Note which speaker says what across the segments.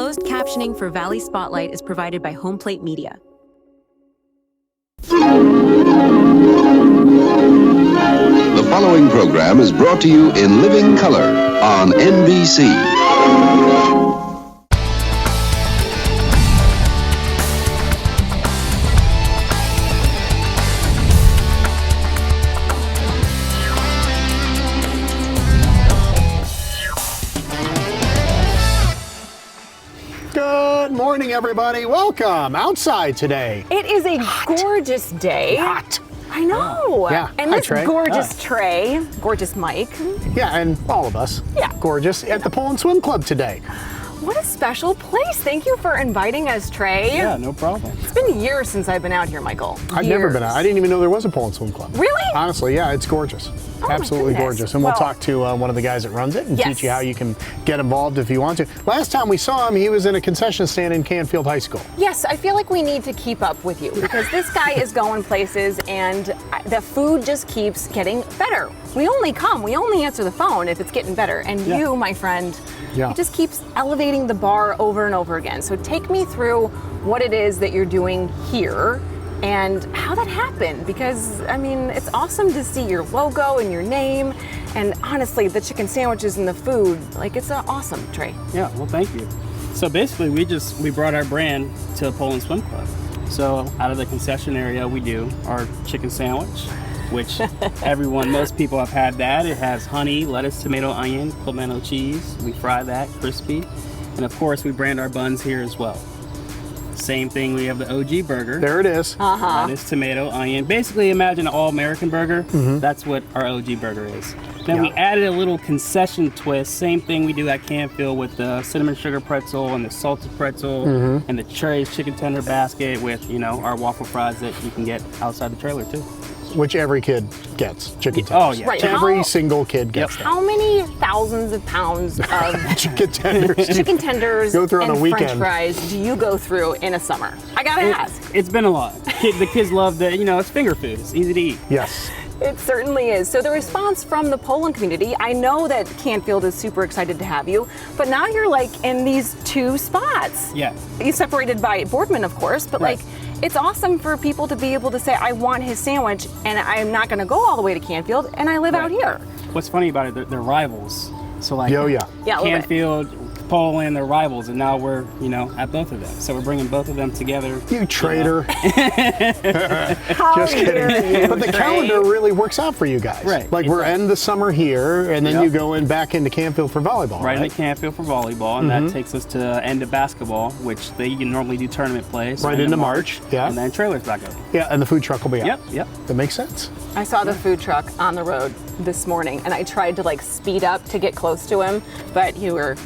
Speaker 1: Closed captioning for Valley Spotlight is provided by Home Plate Media.
Speaker 2: The following program is brought to you in living color on NBC.
Speaker 3: Good morning, everybody. Welcome outside today.
Speaker 4: It is a gorgeous day.
Speaker 3: Hot.
Speaker 4: I know.
Speaker 3: Yeah.
Speaker 4: And
Speaker 3: Hi,
Speaker 4: this
Speaker 3: Trey.
Speaker 4: gorgeous Trey, gorgeous Mike.
Speaker 3: Yeah, and all of us.
Speaker 4: Yeah.
Speaker 3: Gorgeous at the Poland Swim Club today.
Speaker 4: What a special place. Thank you for inviting us, Trey.
Speaker 5: Yeah, no problem.
Speaker 4: It's been years since I've been out here, Michael.
Speaker 3: I've never been out. I didn't even know there was a Poland Swim Club.
Speaker 4: Really?
Speaker 3: Honestly, yeah, it's gorgeous.
Speaker 4: Oh,
Speaker 3: absolutely
Speaker 4: my goodness.
Speaker 3: gorgeous. And we'll
Speaker 4: Well,
Speaker 3: talk to one of the guys that runs it and
Speaker 4: yes.
Speaker 3: teach you how you can get involved if you want to. Last time we saw him, he was in a concession stand in Canfield High School.
Speaker 4: Yes, I feel like we need to keep up with you because this guy is going places and the food just keeps getting better. We only answer the phone if it's getting better. And you, my friend,
Speaker 3: Yeah.
Speaker 4: it just keeps elevating the bar over and over again. So take me through what it is that you're doing here and how that happened, because I mean, it's awesome to see your logo and your name, and honestly, the chicken sandwiches and the food, like it's awesome, Trey.
Speaker 5: Yeah, well, thank you. So basically, we brought our brand to Poland Swim Club. So out of the concession area, we do our chicken sandwich, which most people have had that. It has honey, lettuce, tomato, onion, pimento cheese. We fry that crispy, and of course, we brand our buns here as well. Same thing, we have the OG burger.
Speaker 3: There it is.
Speaker 5: Lettuce, tomato, onion. Basically, imagine an all-American burger. That's what our OG burger is. Then we added a little concession twist. Same thing we do at Canfield with the cinnamon sugar pretzel and the salted pretzel and the Trey's chicken tender basket with, our waffle fries that you can get outside the trailer too.
Speaker 3: Which every kid gets, chicken tenders.
Speaker 5: Oh, yeah.
Speaker 4: Right.
Speaker 3: Every single kid gets that.
Speaker 4: How many thousands of pounds of
Speaker 3: Chicken tenders.
Speaker 4: chicken tenders
Speaker 3: Go through on
Speaker 4: and
Speaker 3: a weekend.
Speaker 4: French fries do you go through in a summer? I gotta ask.
Speaker 5: It's been a lot. The kids love the, it's finger food. It's easy to eat.
Speaker 3: Yes.
Speaker 4: It certainly is. So the response from the Poland community, I know that Canfield is super excited to have you, but now you're like in these two spots.
Speaker 5: Yeah.
Speaker 4: You separated by Boardman, of course, but
Speaker 5: Right.
Speaker 4: like it's awesome for people to be able to say, I want his sandwich and I'm not gonna go all the way to Canfield and I live out here.
Speaker 5: What's funny about it, they're rivals. So like
Speaker 3: Yeah.
Speaker 4: Yeah, a little bit.
Speaker 5: Canfield, Poland, they're rivals, and now we're, at both of them. So we're bringing both of them together.
Speaker 3: You traitor.
Speaker 4: How
Speaker 3: Just
Speaker 4: dare
Speaker 3: kidding.
Speaker 4: you,
Speaker 3: But the
Speaker 4: Trey.
Speaker 3: calendar really works out for you guys.
Speaker 5: Right.
Speaker 3: Like we're end the summer here, and then
Speaker 5: Yep.
Speaker 3: you go back into Canfield for volleyball.
Speaker 5: Right
Speaker 3: Right.
Speaker 5: into Canfield for volleyball, and that takes us to end of basketball, which they can normally do tournament play. So
Speaker 3: Right
Speaker 5: end
Speaker 3: into
Speaker 5: of
Speaker 3: March, yeah.
Speaker 5: And then trailers back up.
Speaker 3: Yeah, and the food truck will be out.
Speaker 5: Yep.
Speaker 3: That makes sense.
Speaker 4: I saw the food truck on the road this morning and I tried to like speed up to get close to him, but you were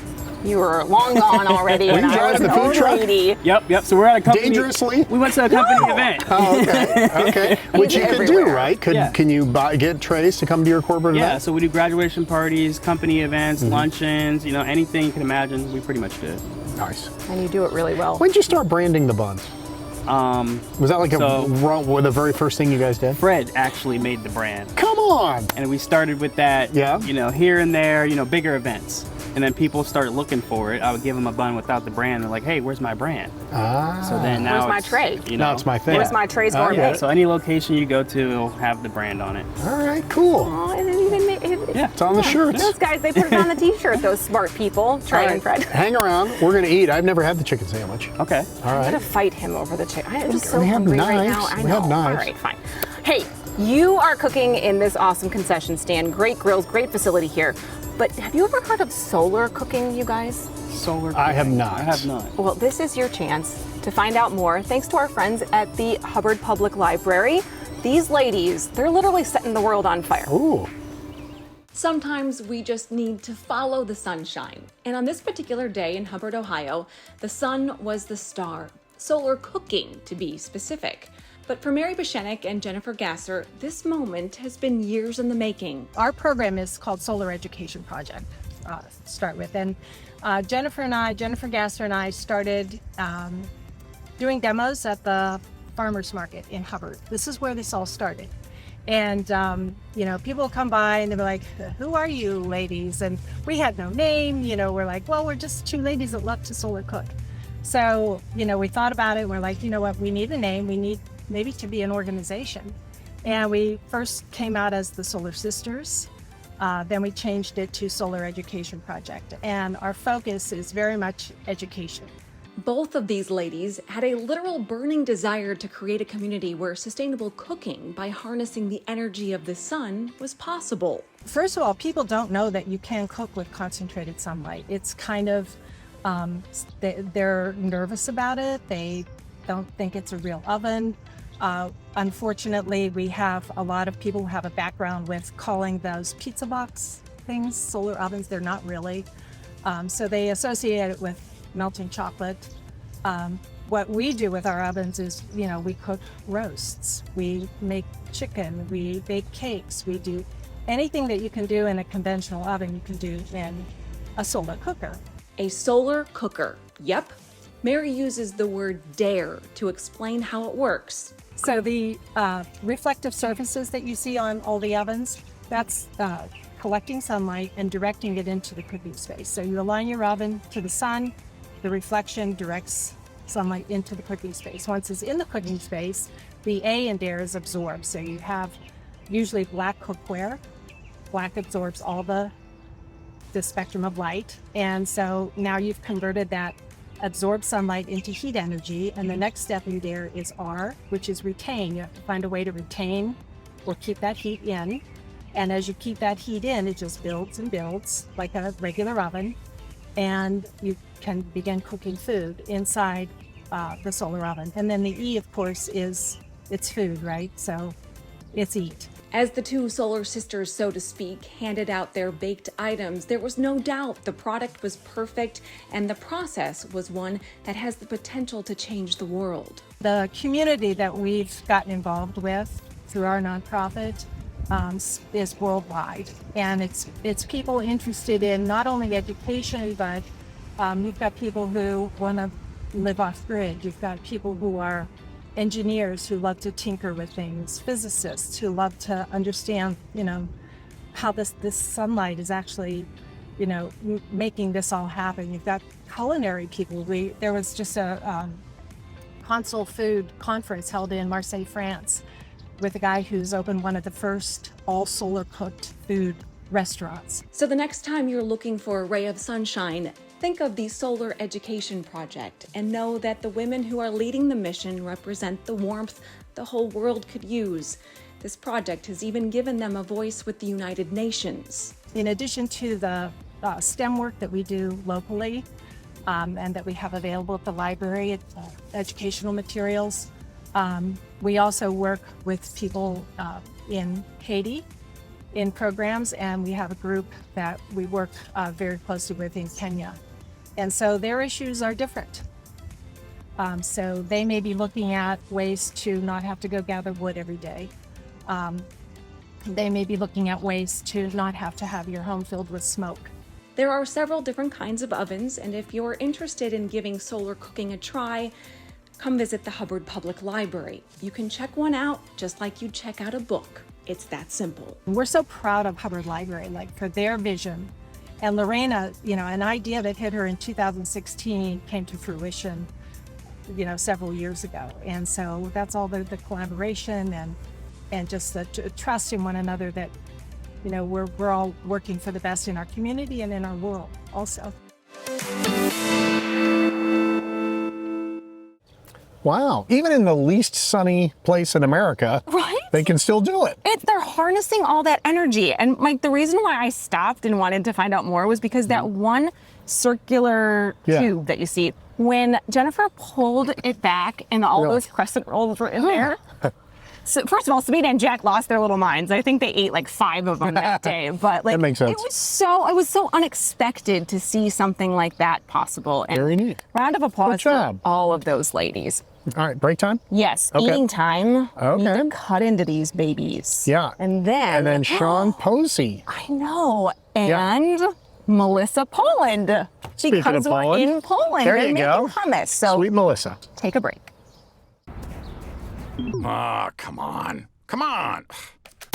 Speaker 4: long gone already and
Speaker 3: you
Speaker 4: I was
Speaker 3: driving
Speaker 4: an
Speaker 3: the food
Speaker 4: old
Speaker 3: truck?
Speaker 4: lady.
Speaker 5: Yep. So we're at a company.
Speaker 3: Dangerously?
Speaker 5: We went to a company
Speaker 4: No.
Speaker 5: event.
Speaker 3: Oh, okay. Okay. Which you can do,
Speaker 4: everywhere.
Speaker 3: right?
Speaker 5: Yeah.
Speaker 3: Can you get trays to come to your corporate
Speaker 5: Yeah,
Speaker 3: event?
Speaker 5: so we do graduation parties, company events, luncheons, anything you can imagine, we pretty much do it.
Speaker 3: Nice.
Speaker 4: And you do it really well.
Speaker 3: When'd you start branding the buns? Was that like the very first thing you guys did?
Speaker 5: Fred actually made the brand,
Speaker 3: Come on.
Speaker 5: and we started with that,
Speaker 3: Yeah.
Speaker 5: here and there, bigger events. And then people started looking for it. I would give them a bun without the brand. They're like, hey, where's my brand? So then now
Speaker 4: Where's my
Speaker 5: it's,
Speaker 4: tray?
Speaker 3: Now it's my thing.
Speaker 4: Where's my Trey's
Speaker 3: Oh,
Speaker 4: Gourmet?
Speaker 3: yeah.
Speaker 5: Yeah, so any location you go to will have the brand on it.
Speaker 3: All right, cool.
Speaker 4: Oh, and it even
Speaker 5: Yeah.
Speaker 3: It's on the shirts.
Speaker 4: Those guys, they put it on the t-shirt, those smart people, Trey
Speaker 3: All right,
Speaker 4: and Fred.
Speaker 3: hang around. We're going to eat. I've never had the chicken sandwich.
Speaker 5: Okay.
Speaker 3: All
Speaker 4: I'm
Speaker 3: right.
Speaker 4: gonna fight him over the chicken. I'm just so
Speaker 3: we have
Speaker 4: hungry right now.
Speaker 3: knives.
Speaker 4: I
Speaker 3: We
Speaker 4: know.
Speaker 3: have knives.
Speaker 4: All right, fine. Hey, you are cooking in this awesome concession stand. Great grills, great facility here. But have you ever heard of solar cooking, you guys?
Speaker 5: Solar.
Speaker 3: I have
Speaker 5: cooking.
Speaker 3: not.
Speaker 5: I have not.
Speaker 4: Well, this is your chance to find out more thanks to our friends at the Hubbard Public Library. These ladies, they're literally setting the world on fire.
Speaker 3: Ooh.
Speaker 1: Sometimes we just need to follow the sunshine. And on this particular day in Hubbard, Ohio, the sun was the star. Solar cooking, to be specific. But for Mary Buchenic and Jennifer Gasser, this moment has been years in the making.
Speaker 6: Our program is called Solar Education Project, to start with. And Jennifer Gasser and I started doing demos at the farmers market in Hubbard. This is where this all started. And, people come by and they're like, who are you ladies? And we had no name, we're like, well, we're just two ladies that love to solar cook. So, we thought about it and we're like, you know what, we need a name. We need maybe to be an organization. And we first came out as the Solar Sisters. Then we changed it to Solar Education Project. And our focus is very much education.
Speaker 1: Both of these ladies had a literal burning desire to create a community where sustainable cooking by harnessing the energy of the sun was possible.
Speaker 6: First of all, people don't know that you can cook with concentrated sunlight. It's kind of, they're nervous about it. They don't think it's a real oven. Unfortunately, we have a lot of people who have a background with calling those pizza box things solar ovens. They're not really. So they associate it with melting chocolate. What we do with our ovens is, we cook roasts, we make chicken, we bake cakes, we do anything that you can do in a conventional oven, you can do in a solar cooker.
Speaker 1: A solar cooker, yep. Mary uses the word dare to explain how it works.
Speaker 6: So the reflective surfaces that you see on all the ovens, that's collecting sunlight and directing it into the cooking space. So you align your oven to the sun, the reflection directs sunlight into the cooking space. Once it's in the cooking space, the A in dare is absorbed. So you have usually black cookware. Black absorbs all the spectrum of light. And so now you've converted that absorbed sunlight into heat energy. And the next step in dare is R, which is retain. You have to find a way to retain or keep that heat in. And as you keep that heat in, it just builds and builds like a regular oven. And you can begin cooking food inside the solar oven. And then the E, of course, is it's food, right? So it's eat.
Speaker 1: As the two solar sisters, so to speak, handed out their baked items, there was no doubt the product was perfect and the process was one that has the potential to change the world.
Speaker 6: The community that we've gotten involved with through our nonprofit is worldwide, and it's people interested in not only education, but you've got people who want to live off grid. You've got people who are engineers who love to tinker with things, physicists who love to understand, how this sunlight is actually, making this all happen. You've got culinary people. There was just a console food conference held in Marseille, France, with a guy who's opened one of the first all solar cooked food restaurants.
Speaker 1: So the next time you're looking for a ray of sunshine, think of the Solar Education Project and know that the women who are leading the mission represent the warmth the whole world could use. This project has even given them a voice with the United Nations.
Speaker 6: In addition to the STEM work that we do locally and that we have available at the library, educational materials, we also work with people in Haiti in programs, and we have a group that we work very closely with in Kenya. And so their issues are different. So they may be looking at ways to not have to go gather wood every day. They may be looking at ways to not have to have your home filled with smoke.
Speaker 1: There are several different kinds of ovens, and if you're interested in giving solar cooking a try, come visit the Hubbard Public Library. You can check one out just like you'd check out a book. It's that simple.
Speaker 6: We're so proud of Hubbard Library, for their vision. And Lorena, an idea that hit her in 2016 came to fruition, several years ago. And so that's all the collaboration and just the trust in one another that, we're all working for the best in our community and in our world also.
Speaker 3: Wow. Even in the least sunny place in America,
Speaker 4: Right?
Speaker 3: they can still do it.
Speaker 4: They're harnessing all that energy. And the reason why I stopped and wanted to find out more was because that one circular tube that you see, when Jennifer pulled it back and all those crescent rolls were in there. So first of all, Sabina and Jack lost their little minds. I think they ate 5 of them that day. But
Speaker 3: that makes sense.
Speaker 4: it was so unexpected to see something like that possible. And
Speaker 3: very neat.
Speaker 4: Round of applause
Speaker 3: Good job.
Speaker 4: for all of those ladies.
Speaker 3: All right, break time?
Speaker 4: Yes,
Speaker 3: Okay.
Speaker 4: eating time.
Speaker 3: Okay.
Speaker 4: We need to cut into these babies.
Speaker 3: Yeah.
Speaker 4: And then
Speaker 3: Sean Posey.
Speaker 4: I know. And Melissa Poland.
Speaker 3: Speaking
Speaker 4: Because
Speaker 3: of
Speaker 4: we're
Speaker 3: Poland,
Speaker 4: in Poland.
Speaker 3: there
Speaker 4: They're
Speaker 3: you
Speaker 4: making
Speaker 3: go.
Speaker 4: hummus. So
Speaker 3: Sweet Melissa.
Speaker 4: take a break.
Speaker 7: Ah, come on. Come on.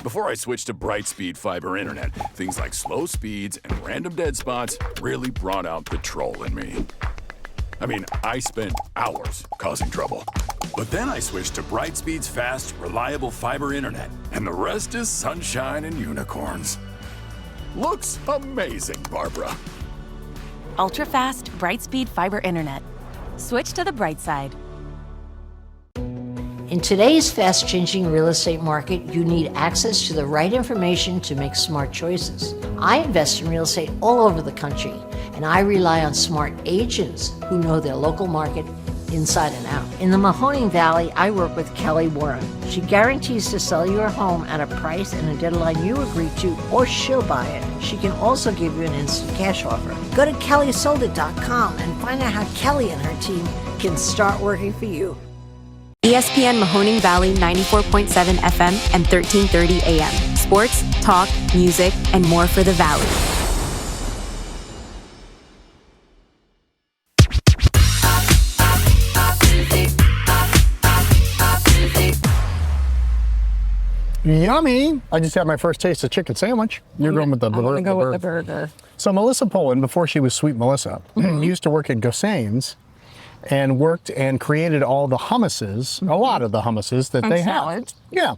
Speaker 7: Before I switched to Brightspeed fiber internet, things like slow speeds and random dead spots really brought out the troll in me. I mean, I spent hours causing trouble. But then I switched to Brightspeed's fast, reliable fiber internet, and the rest is sunshine and unicorns. Looks amazing, Barbara.
Speaker 8: Ultra-fast, Brightspeed fiber internet. Switch to the bright side.
Speaker 9: In today's fast-changing real estate market, you need access to the right information to make smart choices. I invest in real estate all over the country, and I rely on smart agents who know their local market inside and out. In the Mahoning Valley, I work with Kelly Warren. She guarantees to sell your home at a price and a deadline you agree to, or she'll buy it. She can also give you an instant cash offer. Go to kellysoldit.com and find out how Kelly and her team can start working for you.
Speaker 8: ESPN Mahoning Valley 94.7 FM and 1330 AM. Sports, talk, music, and more for the Valley.
Speaker 3: Yummy! I just had my first taste of chicken sandwich. You're going with the burger.
Speaker 4: I'm gonna go with the burger.
Speaker 3: So Melissa Poland, before she was Sweet Melissa, used to work at Gourmet's and worked and created all the hummuses, a lot of the hummuses that they have.
Speaker 4: Salads.
Speaker 3: Yeah.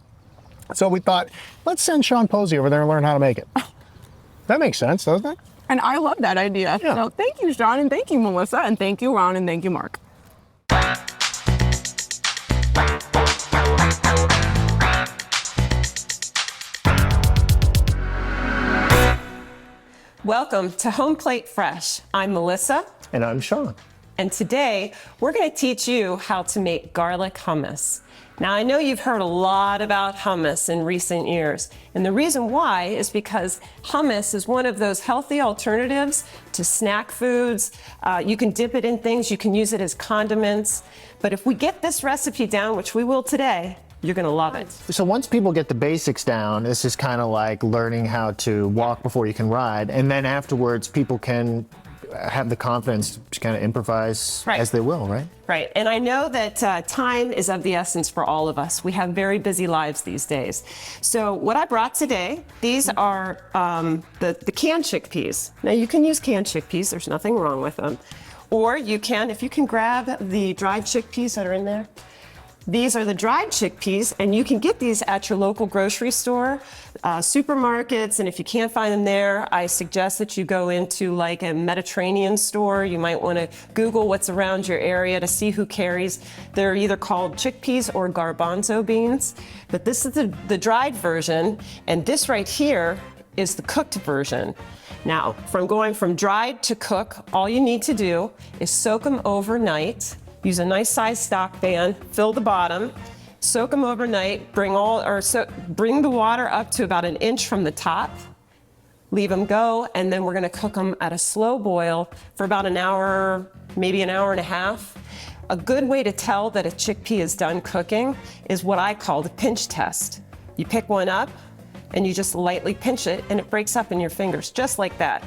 Speaker 3: So we thought, let's send Sean Posey over there and learn how to make it. That makes sense, doesn't it?
Speaker 4: And I love that idea.
Speaker 3: Yeah.
Speaker 4: So thank you, Sean, and thank you, Melissa, and thank you, Ron, and thank you, Mark.
Speaker 10: Welcome to Home Plate Fresh. I'm Melissa.
Speaker 3: And I'm Sean.
Speaker 10: And today we're going to teach you how to make garlic hummus. Now I know you've heard a lot about hummus in recent years, and the reason why is because hummus is one of those healthy alternatives to snack foods. You can dip it in things, you can use it as condiments, but if we get this recipe down, which we will today, you're gonna love it.
Speaker 11: So once people get the basics down, this is kind of like learning how to walk before you can ride, and then afterwards people can have the confidence to kind of improvise as they will, right?
Speaker 10: Right, and I know that time is of the essence for all of us. We have very busy lives these days. So what I brought today, these are the canned chickpeas. Now you can use canned chickpeas, there's nothing wrong with them. Or you can, if you can grab the dried chickpeas that are in there, these are the dried chickpeas, and you can get these at your local grocery store, supermarkets, and if you can't find them there, I suggest that you go into like a Mediterranean store. You might want to Google what's around your area to see who carries. They're either called chickpeas or garbanzo beans, but this is the dried version, and this right here is the cooked version. Now, going from dried to cook, all you need to do is soak them overnight. Use a nice size stock pan, fill the bottom, soak them overnight, bring the water up to about 1 inch from the top, leave them go, and then we're gonna cook them at a slow boil for about an hour, maybe an hour and a half. A good way to tell that a chickpea is done cooking is what I call the pinch test. You pick one up and you just lightly pinch it and it breaks up in your fingers, just like that.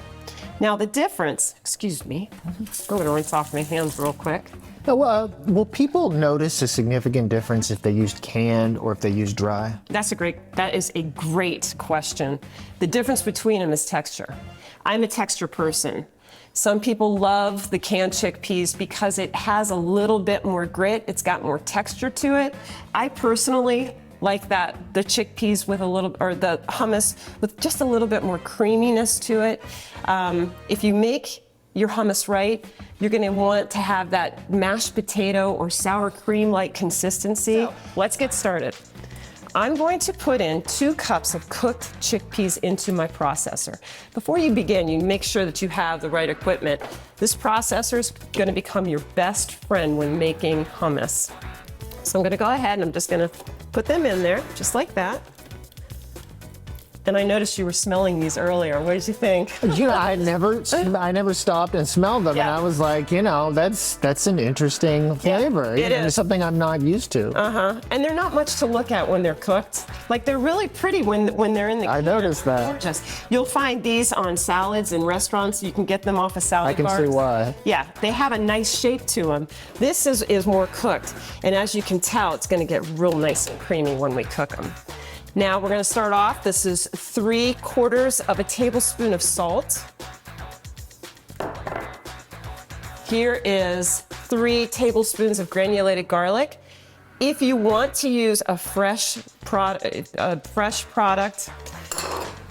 Speaker 10: Now the difference, excuse me, I'm gonna rinse off my hands real quick.
Speaker 11: Will people notice a significant difference if they used canned or if they used dry?
Speaker 10: That is a great question. The difference between them is texture. I'm a texture person. Some people love the canned chickpeas because it has a little bit more grit. It's got more texture to it. I personally like the chickpeas with the hummus with just a little bit more creaminess to it. If you make your hummus right, you're going to want to have that mashed potato or sour cream-like consistency. So, let's get started. I'm going to put in 2 cups of cooked chickpeas into my processor. Before you begin, you make sure that you have the right equipment. This processor is going to become your best friend when making hummus. So I'm going to go ahead and I'm just going to put them in there, just like that. And I noticed you were smelling these earlier. What did you think?
Speaker 11: I never stopped and smelled them, and I was like, that's an interesting flavor.
Speaker 10: It is.
Speaker 11: It's something I'm not used to.
Speaker 10: And they're not much to look at when they're cooked. Like they're really pretty when they're in the can.
Speaker 11: I noticed that.
Speaker 10: Gorgeous. You'll find these on salads in restaurants. You can get them off of salad bars.
Speaker 11: I can see why.
Speaker 10: Yeah, they have a nice shape to them. This is more cooked, and as you can tell, it's going to get real nice and creamy when we cook them. Now we're going to start off. This is 3/4 of a tablespoon of salt. Here is 3 tablespoons of granulated garlic. If you want to use a fresh product,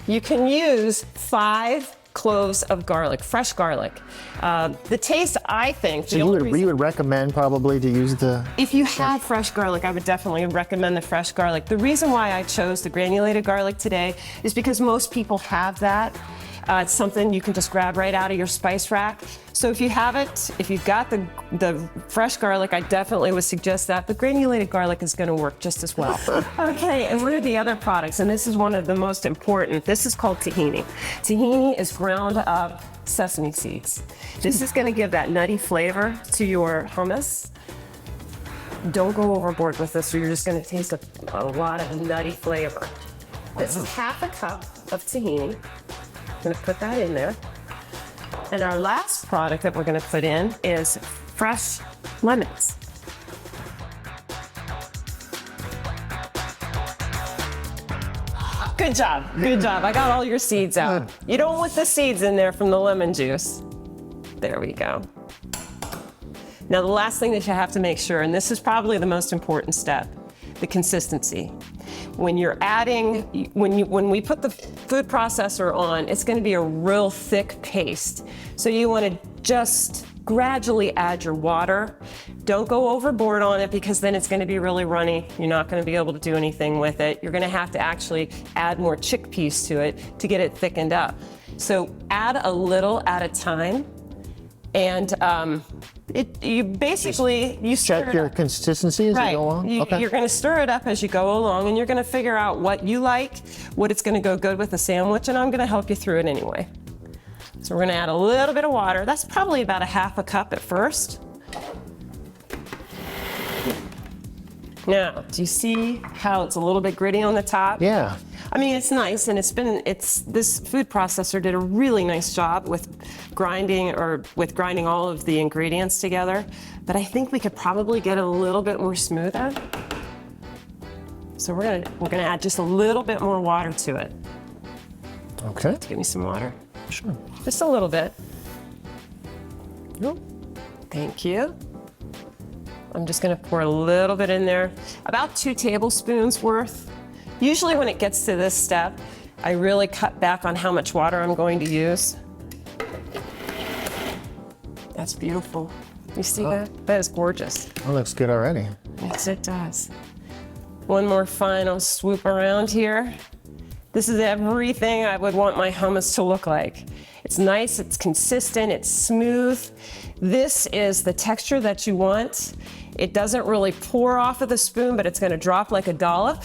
Speaker 10: you can use 5 cloves of garlic, fresh garlic. The taste, I think.
Speaker 11: So you would recommend probably to use the...
Speaker 10: If you have fresh garlic, I would definitely recommend the fresh garlic. The reason why I chose the granulated garlic today is because most people have that. It's something you can just grab right out of your spice rack. So if you have it, if you've got the fresh garlic, I definitely would suggest that. The granulated garlic is going to work just as well. Okay, and what are the other products? And this is one of the most important. This is called tahini. Tahini is ground up sesame seeds. This is going to give that nutty flavor to your hummus. Don't go overboard with this or you're just going to taste a lot of nutty flavor. This is half a cup of tahini. I'm going to put that in there. And our last product that we're going to put in is fresh lemons. Good job, good job. I got all your seeds out. You don't want the seeds in there from the lemon juice. There we go. Now the last thing that you have to make sure, and this is probably the most important step, the consistency. When you're adding, when we put the food processor on, it's going to be a real thick paste. So you want to just gradually add your water. Don't go overboard on it because then it's going to be really runny. You're not going to be able to do anything with it. You're going to have to actually add more chickpeas to it to get it thickened up. So add a little at a time. And you basically
Speaker 11: check your consistency as you go along.
Speaker 10: You're going to stir it up as you go along, and you're going to figure out what you like, what it's going to go good with a sandwich, and I'm going to help you through it anyway. So we're going to add a little bit of water. That's probably about a half a cup at first. Now, do you see how it's a little bit gritty on the top?
Speaker 11: Yeah.
Speaker 10: I mean, it's nice, and this food processor did a really nice job with grinding all of the ingredients together, but I think we could probably get it a little bit more smoother. So we're gonna add just a little bit more water to it.
Speaker 11: Okay.
Speaker 10: Give me some water.
Speaker 11: Sure.
Speaker 10: Just a little bit. Thank you. I'm just gonna pour a little bit in there, about 2 tablespoons worth. Usually when it gets to this step, I really cut back on how much water I'm going to use. That's beautiful. You see that? That is gorgeous.
Speaker 11: That looks good already.
Speaker 10: Yes, it does. One more final swoop around here. This is everything I would want my hummus to look like. It's nice, it's consistent, it's smooth. This is the texture that you want. It doesn't really pour off of the spoon, but it's going to drop like a dollop.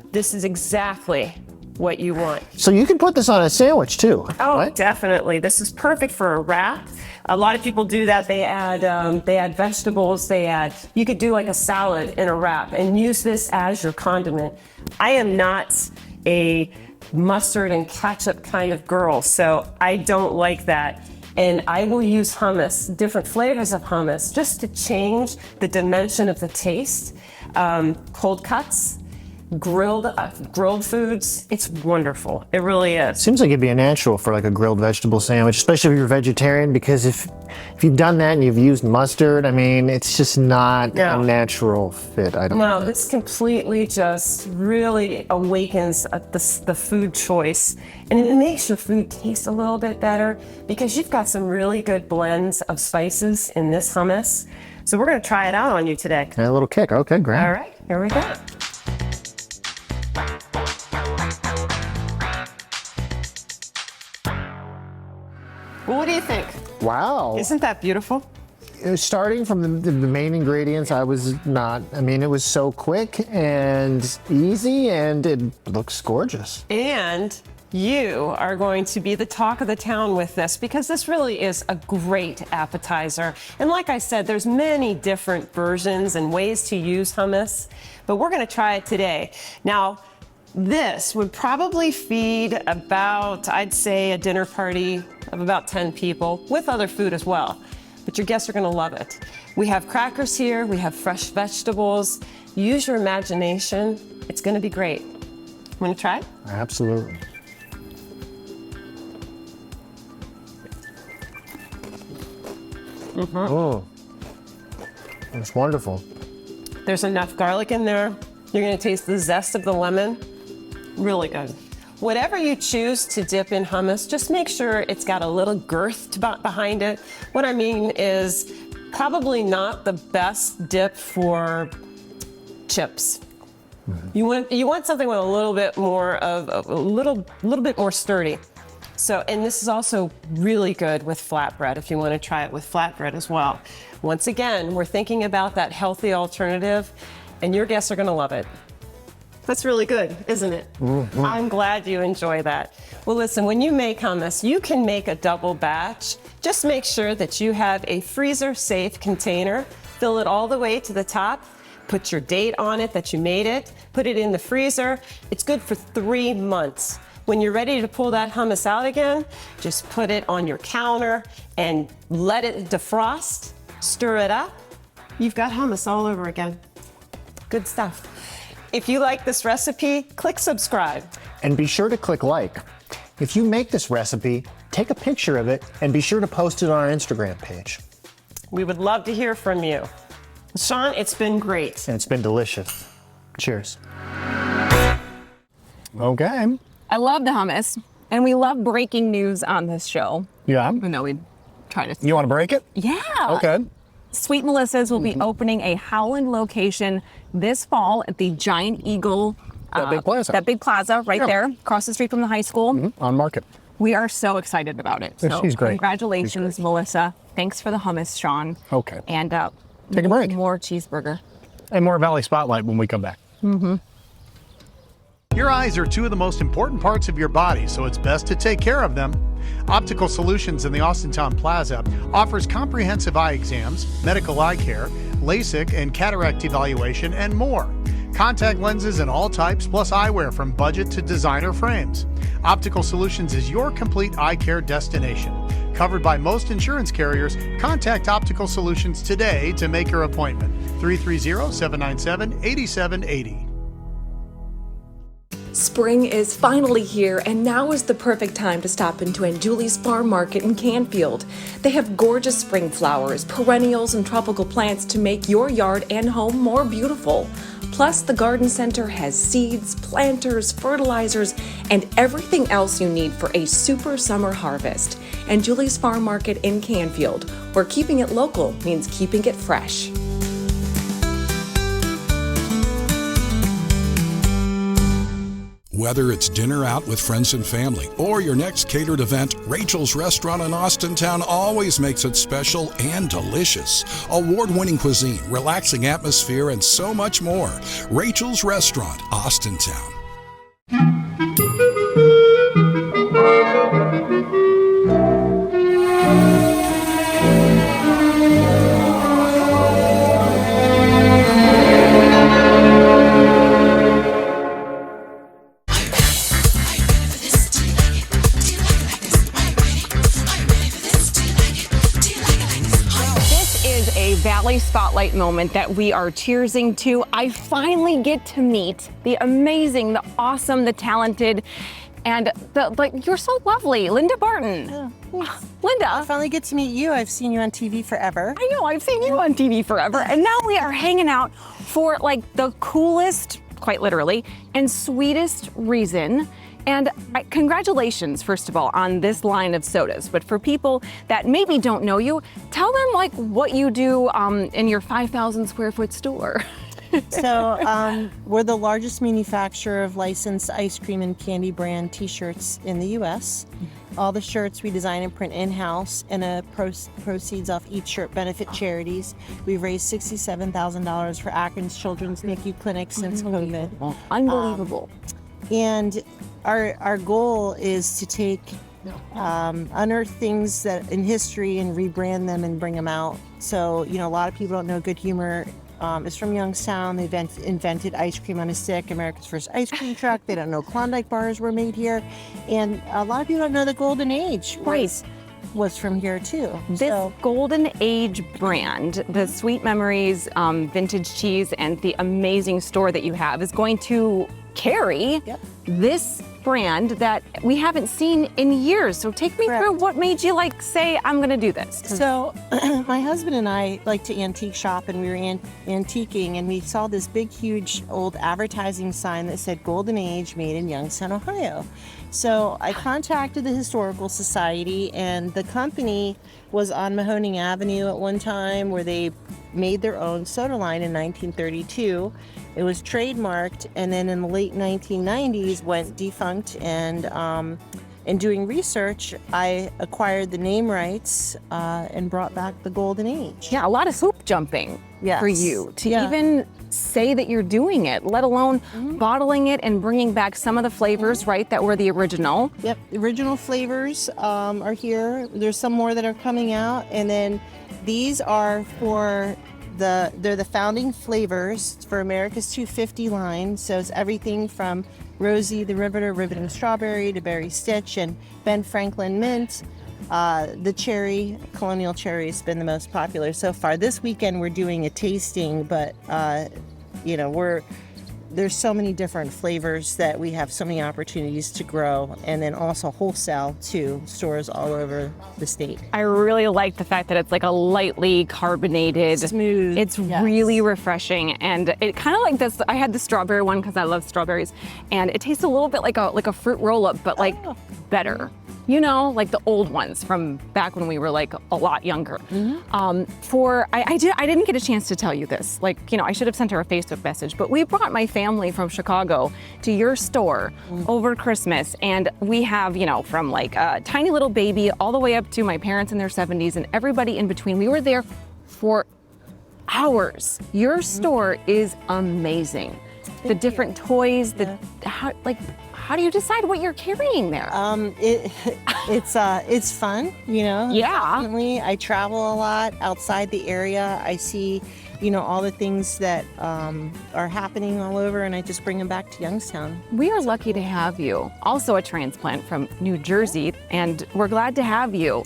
Speaker 10: This is exactly what you want.
Speaker 11: So you can put this on a sandwich too.
Speaker 10: Oh,
Speaker 11: right?
Speaker 10: Definitely. This is perfect for a wrap. A lot of people do that. They add vegetables. You could do like a salad in a wrap and use this as your condiment. I am not a mustard and ketchup kind of girl, so I don't like that. And I will use hummus, different flavors of hummus, just to change the dimension of the taste. Cold cuts, grilled foods, it's wonderful. It really is.
Speaker 11: Seems like it'd be a natural for like a grilled vegetable sandwich, especially if you're vegetarian, because if you've done that and you've used mustard, I mean, it's just not a natural fit.
Speaker 10: No, this completely just really awakens the food choice, and it makes your food taste a little bit better because you've got some really good blends of spices in this hummus. So we're going to try it out on you today.
Speaker 11: A little kick. Okay, great.
Speaker 10: All right, here we go. Well, what do you think?
Speaker 11: Wow.
Speaker 10: Isn't that beautiful?
Speaker 11: Starting from the main ingredients, I mean, it was so quick and easy, and it looks gorgeous.
Speaker 10: And you are going to be the talk of the town with this because this really is a great appetizer. And like I said, there's many different versions and ways to use hummus, but we're going to try it today. Now, this would probably feed about, I'd say, a dinner party of about 10 people with other food as well. But your guests are going to love it. We have crackers here. We have fresh vegetables. Use your imagination It's going to be great. Want to try?
Speaker 3: Absolutely.
Speaker 11: Oh, it's wonderful.
Speaker 10: There's enough garlic in there. You're going to taste the zest of the lemon. Really good. Whatever you choose to dip in hummus, just make sure it's got a little girth behind it. What I mean is probably not the best dip for chips. You want something with a little bit more of a little bit more sturdy. So, and this is also really good with flatbread if you want to try it with flatbread as well. Once again, we're thinking about that healthy alternative, and your guests are going to love it. That's really good, isn't it? Mm-hmm. I'm glad you enjoy that. Well, listen, when you make hummus, you can make a double batch. Just make sure that you have a freezer-safe container. Fill it all the way to the top. Put your date on it that you made it. Put it in the freezer. It's good for 3 months. When you're ready to pull that hummus out again, just put it on your counter and let it defrost. Stir it up. You've got hummus all over again. Good stuff. If you like this recipe, click subscribe.
Speaker 11: And be sure to click like. If you make this recipe, take a picture of it and be sure to post it on our Instagram page.
Speaker 10: We would love to hear from you. Sean, it's been great.
Speaker 11: And it's been delicious. Cheers.
Speaker 3: Okay.
Speaker 4: I love the hummus, and we love breaking news on this show.
Speaker 3: Yeah.
Speaker 4: Even though we try to.
Speaker 3: You want to break it?
Speaker 4: Yeah.
Speaker 3: Okay.
Speaker 4: Sweet Melissa's will be opening a Howland location this fall at the Giant Eagle.
Speaker 3: That big plaza.
Speaker 4: That big plaza right there, across the street from the high school.
Speaker 3: On Market.
Speaker 4: We are so excited about it. So
Speaker 3: She's great.
Speaker 4: Congratulations, Melissa. Thanks for the hummus, Sean.
Speaker 3: Okay.
Speaker 4: And
Speaker 3: take a break.
Speaker 4: More cheeseburger.
Speaker 3: And more Valley Spotlight when we come back.
Speaker 4: Mm-hmm.
Speaker 3: Your eyes are two of the most important parts of your body, so it's best to take care of them. Optical Solutions in the Austintown Plaza offers comprehensive eye exams, medical eye care, LASIK and cataract evaluation, and more. Contact lenses in all types, plus eyewear from budget to designer frames. Optical Solutions is your complete eye care destination. Covered by most insurance carriers, contact Optical Solutions today to make your appointment. 330-797-8780.
Speaker 1: Spring is finally here, and now is the perfect time to stop into Aunt Julie's Farm Market in Canfield. They have gorgeous spring flowers, perennials, and tropical plants to make your yard and home more beautiful. Plus, the garden center has seeds, planters, fertilizers, and everything else you need for a super summer harvest. Aunt Julie's Farm Market in Canfield, where keeping it local means keeping it fresh.
Speaker 7: Whether it's dinner out with friends and family or your next catered event, Rachel's Restaurant in Austintown always makes it special and delicious. Award-winning cuisine, relaxing atmosphere, and so much more. Rachel's Restaurant, Austintown.
Speaker 4: Valley Spotlight moment that we are cheersing to. I finally get to meet the amazing, the awesome, the talented, and you're so lovely, Linda Barton.
Speaker 6: Yeah,
Speaker 4: Linda.
Speaker 6: I finally get to meet you. I've seen you on TV forever.
Speaker 4: I know, I've seen you on TV forever. And now we are hanging out for the coolest, quite literally, and sweetest reason. And congratulations, first of all, on this line of sodas. But for people that maybe don't know you, tell them what you do in your 5,000 square foot store.
Speaker 6: So we're the largest manufacturer of licensed ice cream and candy brand t-shirts in the U.S. All the shirts we design and print in-house, and proceeds off each shirt benefit charities. We've raised $67,000 for Akron's Children's NICU clinic since COVID.
Speaker 4: Unbelievable.
Speaker 6: And our goal is to take unearth things that in history and rebrand them and bring them out. So, a lot of people don't know Good Humor is from Youngstown. They invented ice cream on a stick, America's first ice cream truck. They don't know Klondike bars were made here. And a lot of people don't know the golden age was was from here too.
Speaker 4: This Golden Age brand, the Sweet Memories vintage cheese, and the amazing store that you have is going to carry this brand that we haven't seen in years. So take me through what made you say, I'm gonna do this.
Speaker 6: So my husband and I like to antique shop, and we were antiquing, and we saw this big, huge old advertising sign that said Golden Age made in Youngstown, Ohio. So I contacted the Historical Society, and the company was on Mahoning Avenue at one time, where they made their own soda line in 1932. It was trademarked, and then in the late 1990s went defunct. And in doing research, I acquired the name rights and brought back the Golden Age.
Speaker 4: Yeah, a lot of hoop jumping for you to even say that you're doing it, let alone bottling it and bringing back some of the flavors, right, that were the original.
Speaker 6: Yep, the original flavors are here. There's some more that are coming out, and then these are they're the founding flavors for America's 250 line. So it's everything from Rosie the Riveter, Riveting Strawberry, to Berry Stitch, and Ben Franklin Mint. The cherry, Colonial Cherry, has been the most popular so far. This weekend we're doing a tasting, but there's so many different flavors that we have so many opportunities to grow, and then also wholesale to stores all over the state.
Speaker 4: I really like the fact that it's like a lightly carbonated,
Speaker 6: smooth.
Speaker 4: It's really refreshing, and it kind of like this. I had the strawberry one because I love strawberries, and it tastes a little bit like a fruit roll-up, but better. You know, like the old ones from back when we were a lot younger. I didn't get a chance to tell you this. I should have sent her a Facebook message, but we brought my family from Chicago to your store over Christmas, and we have, from a tiny little baby all the way up to my parents in their 70s and everybody in between. We were there for hours. Your store is amazing. The different toys, how do you decide what you're carrying there?
Speaker 6: It's fun, Definitely. I travel a lot outside the area. I see, all the things that are happening all over, and I just bring them back to Youngstown.
Speaker 4: We are lucky to have you. Also a transplant from New Jersey, and we're glad to have you.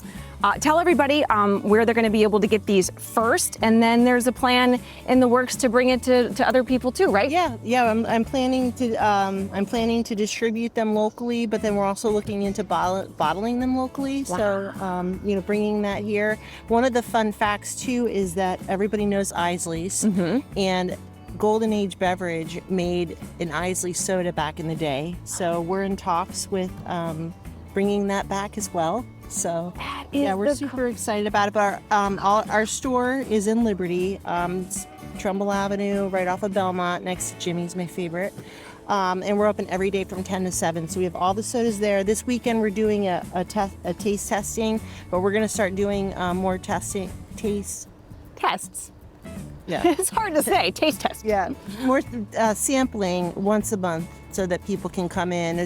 Speaker 4: Tell everybody where they're going to be able to get these first, and then there's a plan in the works to bring it to other people too, right?
Speaker 6: Yeah. I'm planning to distribute them locally, but then we're also looking into bottling them locally.
Speaker 4: Wow.
Speaker 6: So bringing that here. One of the fun facts too is that everybody knows Isley's, and Golden Age Beverage made an Isley soda back in the day. So we're in talks with bringing that back as well. So we're super excited about it. But our store is in Liberty, it's Trumbull Avenue, right off of Belmont, next to Jimmy's, my favorite. And we're open every day from 10 to 7. So we have all the sodas there. This weekend we're doing a taste testing, but we're going to start doing more tests. Yeah.
Speaker 4: It's hard to say, taste test.
Speaker 6: Yeah, more sampling once a month so that people can come in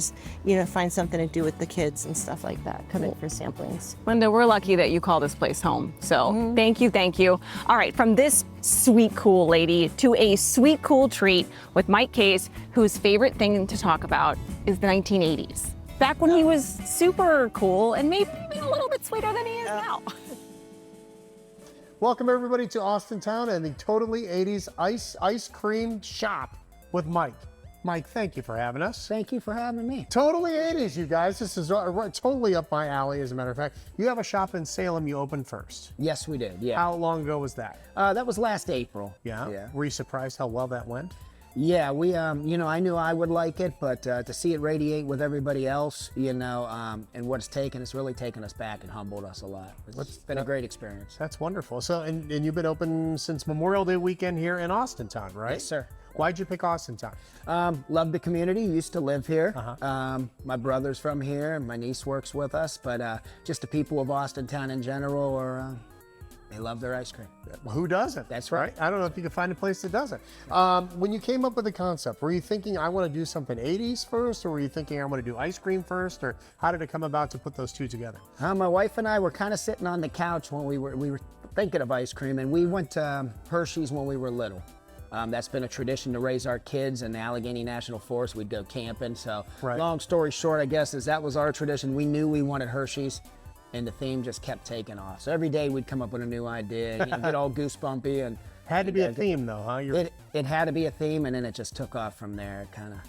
Speaker 6: find something to do with the kids and stuff like that. Come in for samplings.
Speaker 4: Linda, we're lucky that you call this place home. So thank you. All right, from this sweet, cool lady to a sweet, cool treat with Mike Case, whose favorite thing to talk about is the 1980s. Back when he was super cool and maybe a little bit sweeter than he is now.
Speaker 3: Welcome everybody to Austintown and the Totally 80s Ice Cream Shop with Mike. Mike, thank you for having us.
Speaker 12: Thank you for having me.
Speaker 3: Totally 80s, you guys. This is totally up my alley, as a matter of fact. You have a shop in Salem you opened first.
Speaker 12: Yes, we did, yeah.
Speaker 3: How long ago was that?
Speaker 12: That was last April.
Speaker 3: Yeah? Were you surprised how well that went?
Speaker 12: Yeah, we, I knew I would like it, but to see it radiate with everybody else, and what it's taken, it's really taken us back and humbled us a lot. It's been a great experience.
Speaker 3: That's wonderful. So, and you've been open since Memorial Day weekend here in Austintown, right?
Speaker 12: Yes, sir.
Speaker 3: Why'd you pick Austintown?
Speaker 12: Love the community, used to live here. My brother's from here, and my niece works with us, but just the people of Austintown in general are, they love their ice cream.
Speaker 3: Who doesn't?
Speaker 12: That's right.
Speaker 3: I don't know if you can find a place that doesn't. When you came up with the concept, were you thinking I want to do something 80s first, or were you thinking I want to do ice cream first, or how did it come about to put those two together?
Speaker 12: My wife and I were kind of sitting on the couch when we were thinking of ice cream, and we went to Hershey's when we were little. That's been a tradition to raise our kids in the Allegheny National Forest. We'd go camping. So long story short, I guess, is that was our tradition. We knew we wanted Hershey's. and the theme just kept taking off. So every day we'd come up with a new idea, get all goosebumpy. And
Speaker 3: had to be a theme though, huh?
Speaker 12: It had to be a theme, and then it just took off from there. It kind of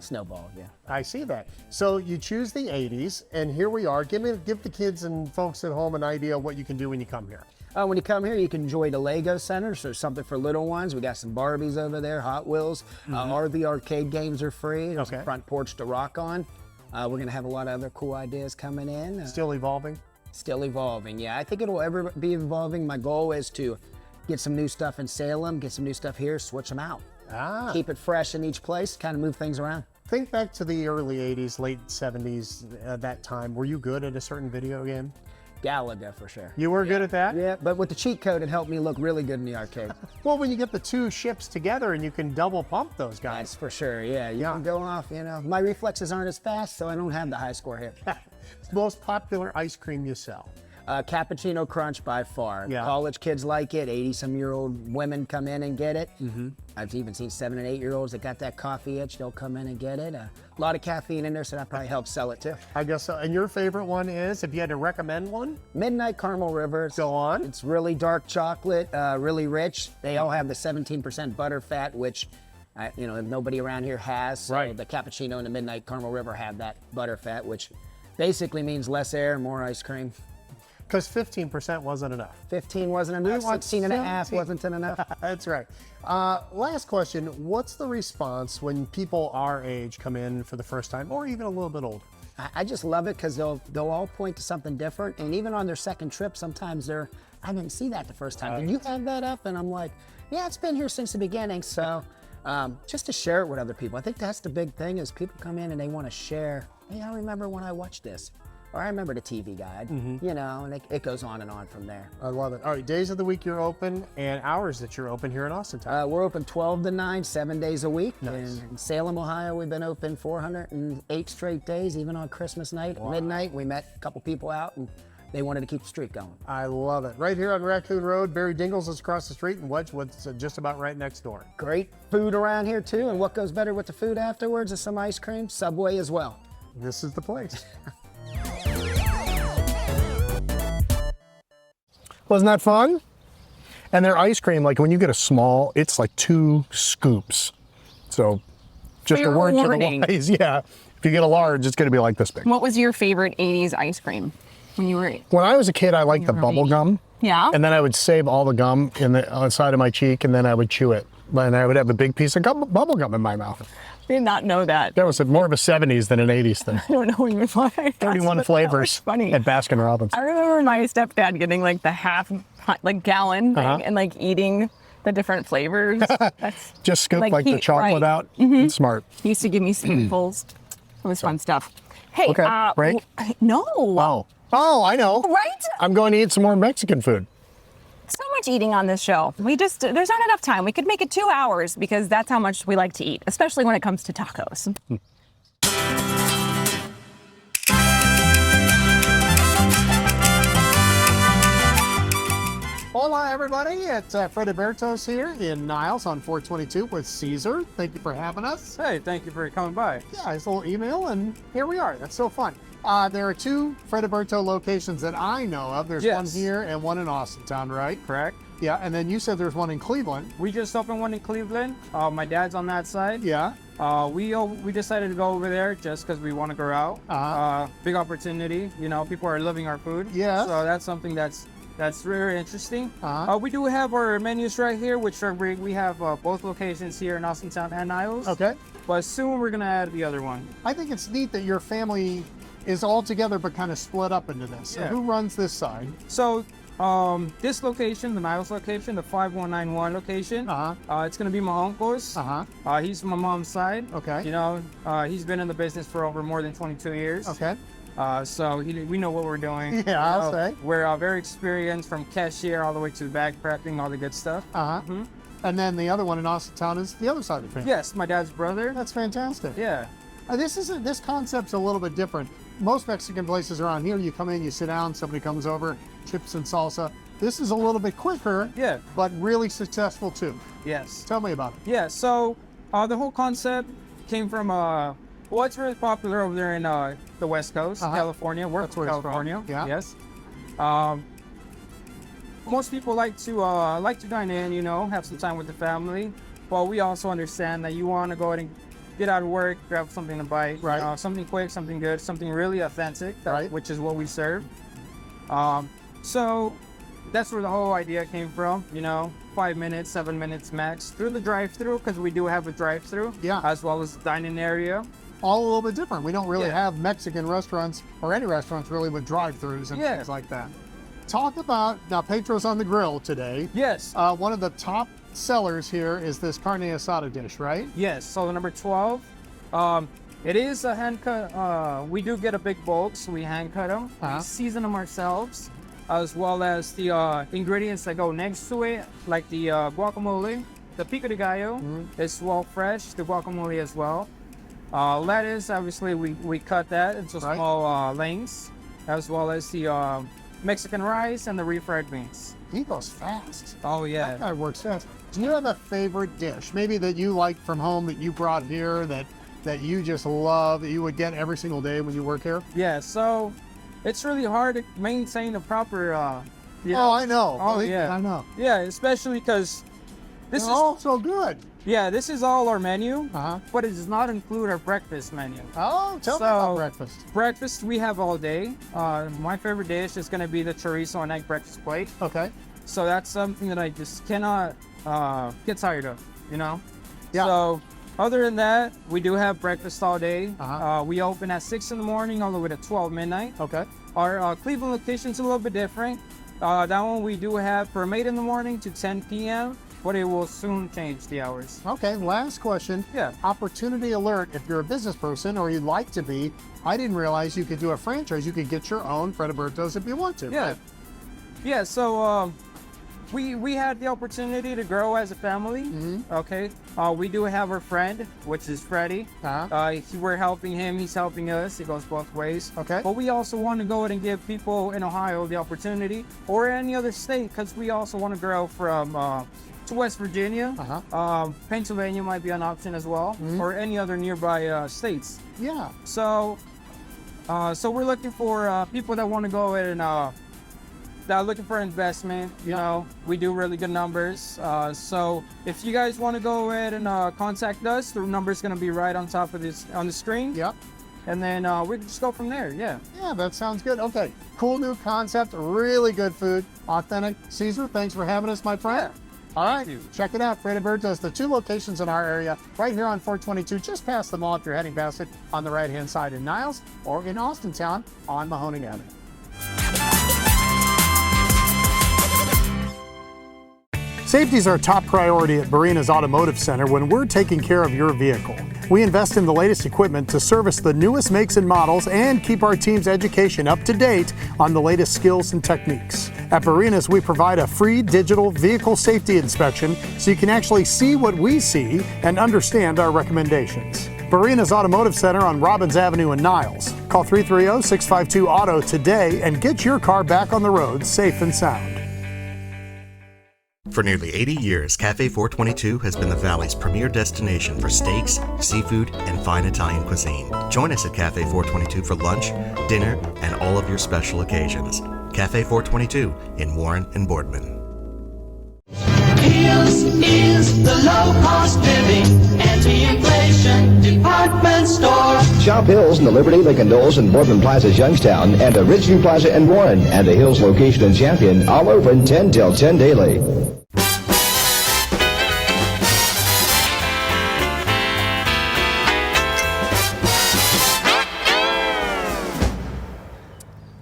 Speaker 12: snowballed, yeah.
Speaker 3: I see that. So you choose the 80s, and here we are. Give the kids and folks at home an idea of what you can do when you come here.
Speaker 12: When you come here, you can enjoy the Lego Center, so something for little ones. We got some Barbies over there, Hot Wheels. RV arcade games are free. There's a front porch to rock on. We're going to have a lot of other cool ideas coming in.
Speaker 3: Still evolving?
Speaker 12: Still evolving, yeah. I think it'll ever be evolving. My goal is to get some new stuff in Salem, get some new stuff here, switch them out. Keep it fresh in each place, kind of move things around.
Speaker 3: Think back to the early 80s, late 70s, that time. Were you good at a certain video game?
Speaker 12: Galaga, for sure.
Speaker 3: You were good at that?
Speaker 12: Yeah, but with the cheat code, it helped me look really good in the arcade.
Speaker 3: Well, when you get the two ships together and you can double pump those guys.
Speaker 12: That's for sure, yeah. You can go off, My reflexes aren't as fast, so I don't have the high score here.
Speaker 3: Most popular ice cream you sell?
Speaker 12: Cappuccino Crunch by far.
Speaker 3: Yeah.
Speaker 12: College kids like it. 80-some-year-old women come in and get it. I've even seen 7- and 8-year-olds that got that coffee itch. They'll come in and get it. A lot of caffeine in there, so that probably helps sell it too.
Speaker 3: I guess so. And your favorite one is, if you had to recommend one?
Speaker 12: Midnight Caramel River.
Speaker 3: Go on.
Speaker 12: It's really dark chocolate, really rich. They all have the 17% butter fat, which nobody around here has. So the cappuccino and the Midnight Caramel River have that butter fat, which basically means less air and more ice cream.
Speaker 3: Because 15% wasn't enough.
Speaker 12: 15 wasn't enough. 16 and a half wasn't enough.
Speaker 3: That's right. Last question. What's the response when people our age come in for the first time, or even a little bit older?
Speaker 12: I just love it because they'll all point to something different. And even on their second trip, sometimes I didn't see that the first time. Did you have that up? And I'm like, yeah, it's been here since the beginning. So just to share it with other people. I think that's the big thing is people come in and they want to share. Hey, I remember when I watched this. Or I remember the TV guide, and it goes on and on from there.
Speaker 3: I love it. All right, days of the week you're open and hours that you're open here in Austintown.
Speaker 12: We're open 12 to 9, 7 days a week.
Speaker 3: Nice.
Speaker 12: In Salem, Ohio, we've been open 408 straight days, even on Christmas night, midnight. We met a couple people out and they wanted to keep the streak going.
Speaker 3: I love it. Right here on Raccoon Road, Barry Dingles is across the street and Wedgwood's just about right next door.
Speaker 12: Great food around here too, and what goes better with the food afterwards is some ice cream, Subway as well.
Speaker 3: This is the place. Wasn't that fun? And their ice cream, like when you get a small, it's like 2 scoops. So just a word to the wise. Yeah. If you get a large, it's going to be like this big.
Speaker 4: What was your favorite 80s ice cream when you were?
Speaker 3: When I was a kid, I liked the bubble gum.
Speaker 4: Yeah.
Speaker 3: And then I would save all the gum on the side of my cheek, and then I would chew it. And I would have a big piece of bubble gum in my mouth.
Speaker 4: I did not know that.
Speaker 3: That was more of a 70s than an 80s thing.
Speaker 4: I don't know even why.
Speaker 3: 31 flavors at Baskin Robbins.
Speaker 4: I remember my stepdad getting like the half gallon thing and like eating the different flavors. That's
Speaker 3: just scoop like the chocolate out. Smart.
Speaker 4: He used to give me spoonfuls. It was fun stuff. Hey,
Speaker 3: break?
Speaker 4: No.
Speaker 3: Oh, I know.
Speaker 4: Right?
Speaker 3: I'm going to eat some more Mexican food.
Speaker 4: So much eating on this show. There's not enough time. We could make it 2 hours because that's how much we like to eat, especially when it comes to tacos.
Speaker 3: Hola, everybody. It's Fred Alberto's here in Niles on 422 with Caesar. Thank you for having us.
Speaker 5: Hey, thank you for coming by.
Speaker 3: Yeah, it's a little email, and here we are. That's so fun. There are 2 Fred Alberto locations that I know of. There's one here and one in Austintown, right?
Speaker 5: Correct.
Speaker 3: Yeah, and then you said there's one in Cleveland.
Speaker 5: We just opened one in Cleveland. My dad's on that side.
Speaker 3: Yeah.
Speaker 5: We decided to go over there just because we want to grow out. Big opportunity. People are loving our food.
Speaker 3: Yeah.
Speaker 5: So that's something that's very interesting. We do have our menus right here, which we have both locations here in Austintown and Niles.
Speaker 3: Okay.
Speaker 5: But soon we're gonna add the other one.
Speaker 3: I think it's neat that your family is all together but kind of split up into this.
Speaker 5: Yeah.
Speaker 3: So who runs this side?
Speaker 5: So this location, the Niles location, the 5191 location, it's gonna be my uncle's. He's from my mom's side.
Speaker 3: Okay.
Speaker 5: He's been in the business for over more than 22 years.
Speaker 3: Okay.
Speaker 5: So we know what we're doing.
Speaker 3: Yeah, I'll say.
Speaker 5: We're very experienced from cashier all the way to bag prepping, all the good stuff.
Speaker 3: And then the other one in Austintown is the other side of the family.
Speaker 5: Yes, my dad's brother.
Speaker 3: That's fantastic.
Speaker 5: Yeah.
Speaker 3: This concept's a little bit different. Most Mexican places around here, you come in, you sit down, somebody comes over, chips and salsa. This is a little bit quicker, but really successful too.
Speaker 5: Yes.
Speaker 3: Tell me about it.
Speaker 5: Yeah, so the whole concept came from
Speaker 13: Well, it's really popular over there in the West Coast, California. We're from California.
Speaker 3: Yeah.
Speaker 13: Yes. Most people like to dine in, you know, have some time with the family. But we also understand that you want to go ahead and get out of work, grab something to bite,
Speaker 3: right?
Speaker 13: Something quick, something good, something really authentic,
Speaker 3: right?
Speaker 13: Which is what we serve. So that's where the whole idea came from. You know, 5 minutes, 7 minutes max through the drive-through, because we do have a drive-through, as well as the dining area.
Speaker 3: All a little bit different. We don't really have Mexican restaurants or any restaurants really with drive-throughs and things like that. Talk about, now Pedro's on the grill today.
Speaker 13: Yes.
Speaker 3: One of the top sellers here is this carne asada dish, right?
Speaker 13: Yes, so the number 12. It is a hand cut. We do get a big bulk, so we hand cut them. We season them ourselves, as well as the ingredients that go next to it, like the guacamole. The pico de gallo is well fresh, the guacamole as well. Lettuce, obviously, we cut that into small lengths, as well as the Mexican rice and the refried beans.
Speaker 3: He goes fast.
Speaker 13: Oh, yeah.
Speaker 3: That guy works fast. Do you have a favorite dish, maybe that you like from home that you brought here that you just love, that you would get every single day when you work here?
Speaker 13: Yeah, so it's really hard to maintain a proper...
Speaker 3: Oh, I know.
Speaker 13: Oh, yeah.
Speaker 3: I know.
Speaker 13: Yeah, especially because this is
Speaker 3: all so good.
Speaker 13: Yeah, this is all our menu, but it does not include our breakfast menu.
Speaker 3: Oh, tell me about breakfast.
Speaker 13: Breakfast we have all day. My favorite dish is going to be the chorizo and egg breakfast plate.
Speaker 3: Okay.
Speaker 13: So that's something that I just cannot get tired of, you know?
Speaker 3: Yeah.
Speaker 13: So other than that, we do have breakfast all day. We open at 6 in the morning all the way to 12 midnight.
Speaker 3: Okay.
Speaker 13: Our Cleveland location's a little bit different. That one we do have from 8 in the morning to 10 p.m., but it will soon change the hours.
Speaker 3: Okay, last question.
Speaker 13: Yeah.
Speaker 3: Opportunity alert, if you're a business person or you'd like to be, I didn't realize you could do a franchise. You could get your own Fredberto's if you want to.
Speaker 13: Yeah.
Speaker 3: Right?
Speaker 13: Yeah, so we had the opportunity to grow as a family. Okay. We do have our friend, which is Freddie. We're helping him, he's helping us. It goes both ways.
Speaker 3: Okay.
Speaker 13: But we also want to go ahead and give people in Ohio the opportunity, or any other state, because we also want to grow from to West Virginia. Pennsylvania might be an option as well, or any other nearby states.
Speaker 3: Yeah.
Speaker 13: So we're looking for people that want to go ahead and that are looking for investment. You know, we do really good numbers. So if you guys want to go ahead and contact us, the number is going to be right on top of this on the screen.
Speaker 3: Yep.
Speaker 13: And then we can just go from there. Yeah.
Speaker 3: Yeah, that sounds good. Okay. Cool new concept. Really good food. Authentic. Caesar, thanks for having us, my friend.
Speaker 13: Yeah.
Speaker 3: All right, check it out. Fredberto's, the 2 locations in our area, right here on 422, just past the mall if you're heading past it, on the right-hand side in Niles, or in Austintown on Mahoning Avenue. Safety is our top priority at Barina's Automotive Center when we're taking care of your vehicle. We invest in the latest equipment to service the newest makes and models and keep our team's education up to date on the latest skills and techniques. At Barina's, we provide a free digital vehicle safety inspection so you can actually see what we see and understand our recommendations. Barina's Automotive Center on Robbins Avenue in Niles. Call 330-652-AUTO today and get your car back on the road safe and sound.
Speaker 14: For nearly 80 years, Cafe 422 has been the Valley's premier destination for steaks, seafood, and fine Italian cuisine. Join us at Cafe 422 for lunch, dinner, and all of your special occasions. Cafe 422 in Warren and Boardman.
Speaker 15: Hills is the low-cost living, anti-inflation department store.
Speaker 16: Shop Hills in the Liberty, Lincoln Knowles, and Boardman Plaza's Youngstown, and the Ridgeview Plaza in Warren, and the Hills location in Champion, all open 10 till 10 daily.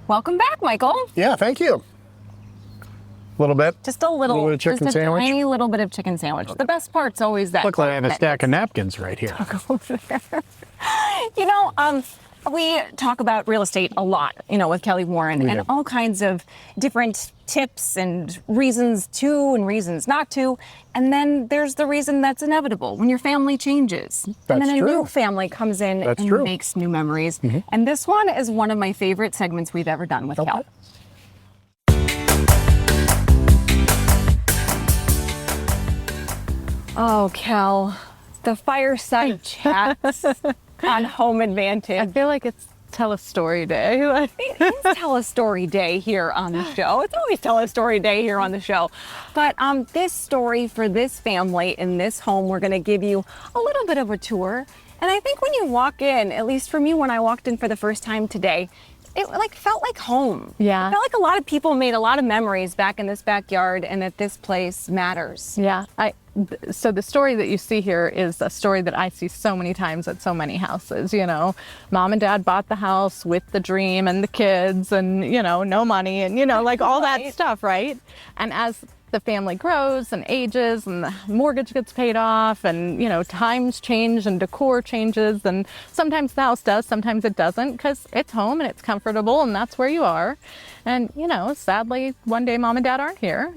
Speaker 4: Welcome back, Michael.
Speaker 3: Yeah, thank you. A little bit.
Speaker 4: Just a little
Speaker 3: bit of chicken
Speaker 4: just a
Speaker 3: sandwich.
Speaker 4: tiny little bit of chicken sandwich. The best part's always that.
Speaker 3: Look like I have a stack of napkins right here.
Speaker 4: Over there. You know, we talk about real estate a lot, you know, with Kelly Warren, and all kinds of different tips and reasons to and reasons not to. And then there's the reason that's inevitable when your family changes.
Speaker 3: That's
Speaker 4: and then
Speaker 3: true.
Speaker 4: a new family comes in and makes new memories. And this one is one of my favorite segments we've ever done with Kel. Oh, Kel, the fireside chats. on Home Advantage.
Speaker 17: I feel like it's Tell a Story Day.
Speaker 4: It is Tell a Story Day here on the show. It's always Tell a Story Day here on the show. But this story for this family in this home, we're going to give you a little bit of a tour. And I think when you walk in, at least for me, when I walked in for the first time today, it felt like home.
Speaker 17: Yeah.
Speaker 4: It felt like a lot of people made a lot of memories back in this backyard, and that this place matters.
Speaker 17: Yeah. So the story that you see here is a story that I see so many times at so many houses. Mom and dad bought the house with the dream and the kids and, no money and, like all that stuff, right? And as the family grows and ages and the mortgage gets paid off and, times change and decor changes, and sometimes the house does, sometimes it doesn't, because it's home and it's comfortable and that's where you are. And, sadly, one day mom and dad aren't here,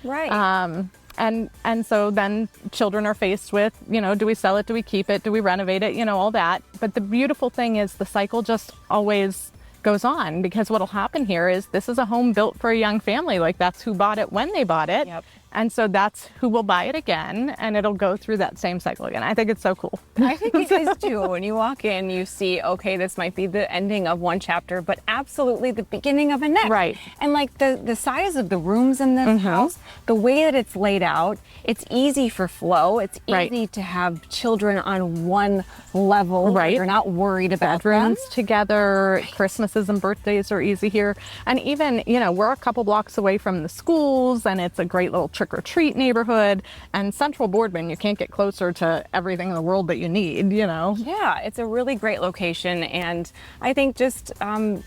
Speaker 4: Right.
Speaker 17: And so then children are faced with, do we sell it? Do we keep it? Do we renovate it? All that. But the beautiful thing is the cycle just always goes on, because what'll happen here is this is a home built for a young family. Like, that's who bought it when they bought it.
Speaker 4: Yep.
Speaker 17: And so that's who will buy it again, and it'll go through that same cycle again. I think it's so cool.
Speaker 4: I think it is too. When you walk in, you see, okay, this might be the ending of one chapter, but absolutely the beginning of a next.
Speaker 17: Right.
Speaker 4: And like the size of the rooms in this house, the way that it's laid out, it's easy for flow. It's easy to have children on one level.
Speaker 17: Right.
Speaker 4: You're not worried about
Speaker 17: bedrooms
Speaker 4: them.
Speaker 17: together. Christmases and birthdays are easy here. And even, we're a couple blocks away from the schools, and it's a great little trick-or-treat neighborhood. And Central Boardman, you can't get closer to everything in the world that you need,
Speaker 4: Yeah, it's a really great location. And I think just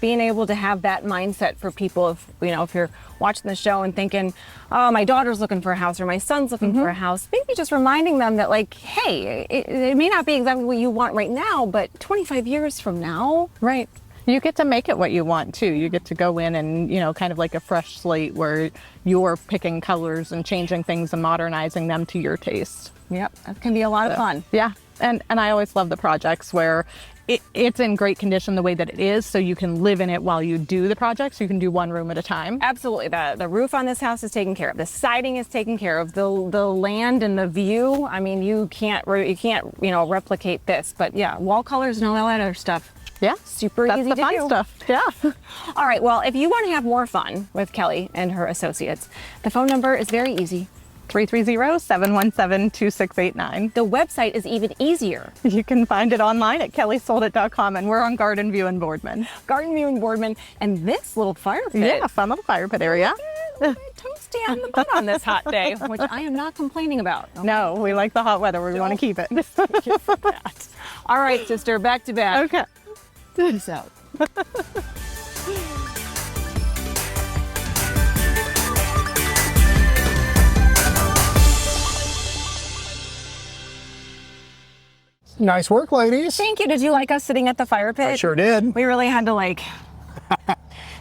Speaker 4: being able to have that mindset for people, if you're watching the show and thinking, oh, my daughter's looking for a house or my son's looking for a house, maybe just reminding them that, like, hey, it may not be exactly what you want right now, but 25 years from now.
Speaker 17: Right. You get to make it what you want too. You get to go in and, kind of like a fresh slate where you're picking colors and changing things and modernizing them to your taste.
Speaker 4: Yep, that can be a lot of fun.
Speaker 17: Yeah, and I always love the projects where it's in great condition the way that it is, so you can live in it while you do the project, so you can do one room at a time.
Speaker 4: Absolutely. The roof on this house is taken care of. The siding is taken care of. The land and the view, I mean, you can't replicate this. But yeah, wall colors and all that other stuff.
Speaker 17: Yeah,
Speaker 4: super easy to do.
Speaker 17: That's the fun stuff. Yeah.
Speaker 4: All right. Well, if you want to have more fun with Kelly and her associates, the phone number is very easy.
Speaker 17: 330-717-2689.
Speaker 4: The website is even easier.
Speaker 17: You can find it online at kellysoldit.com, and we're on Garden View in Boardman.
Speaker 4: Garden View in Boardman, and this little fire pit.
Speaker 17: Yeah, fun little fire pit area.
Speaker 4: Toasty on the butt on this hot day, which I am not complaining about.
Speaker 17: Okay. No, we like the hot weather. We want to keep it.
Speaker 4: All right, sister, back to back.
Speaker 17: Okay.
Speaker 4: Peace out.
Speaker 3: Nice work, ladies.
Speaker 4: Thank you. Did you like us sitting at the fire pit?
Speaker 3: I sure did.
Speaker 4: We really had to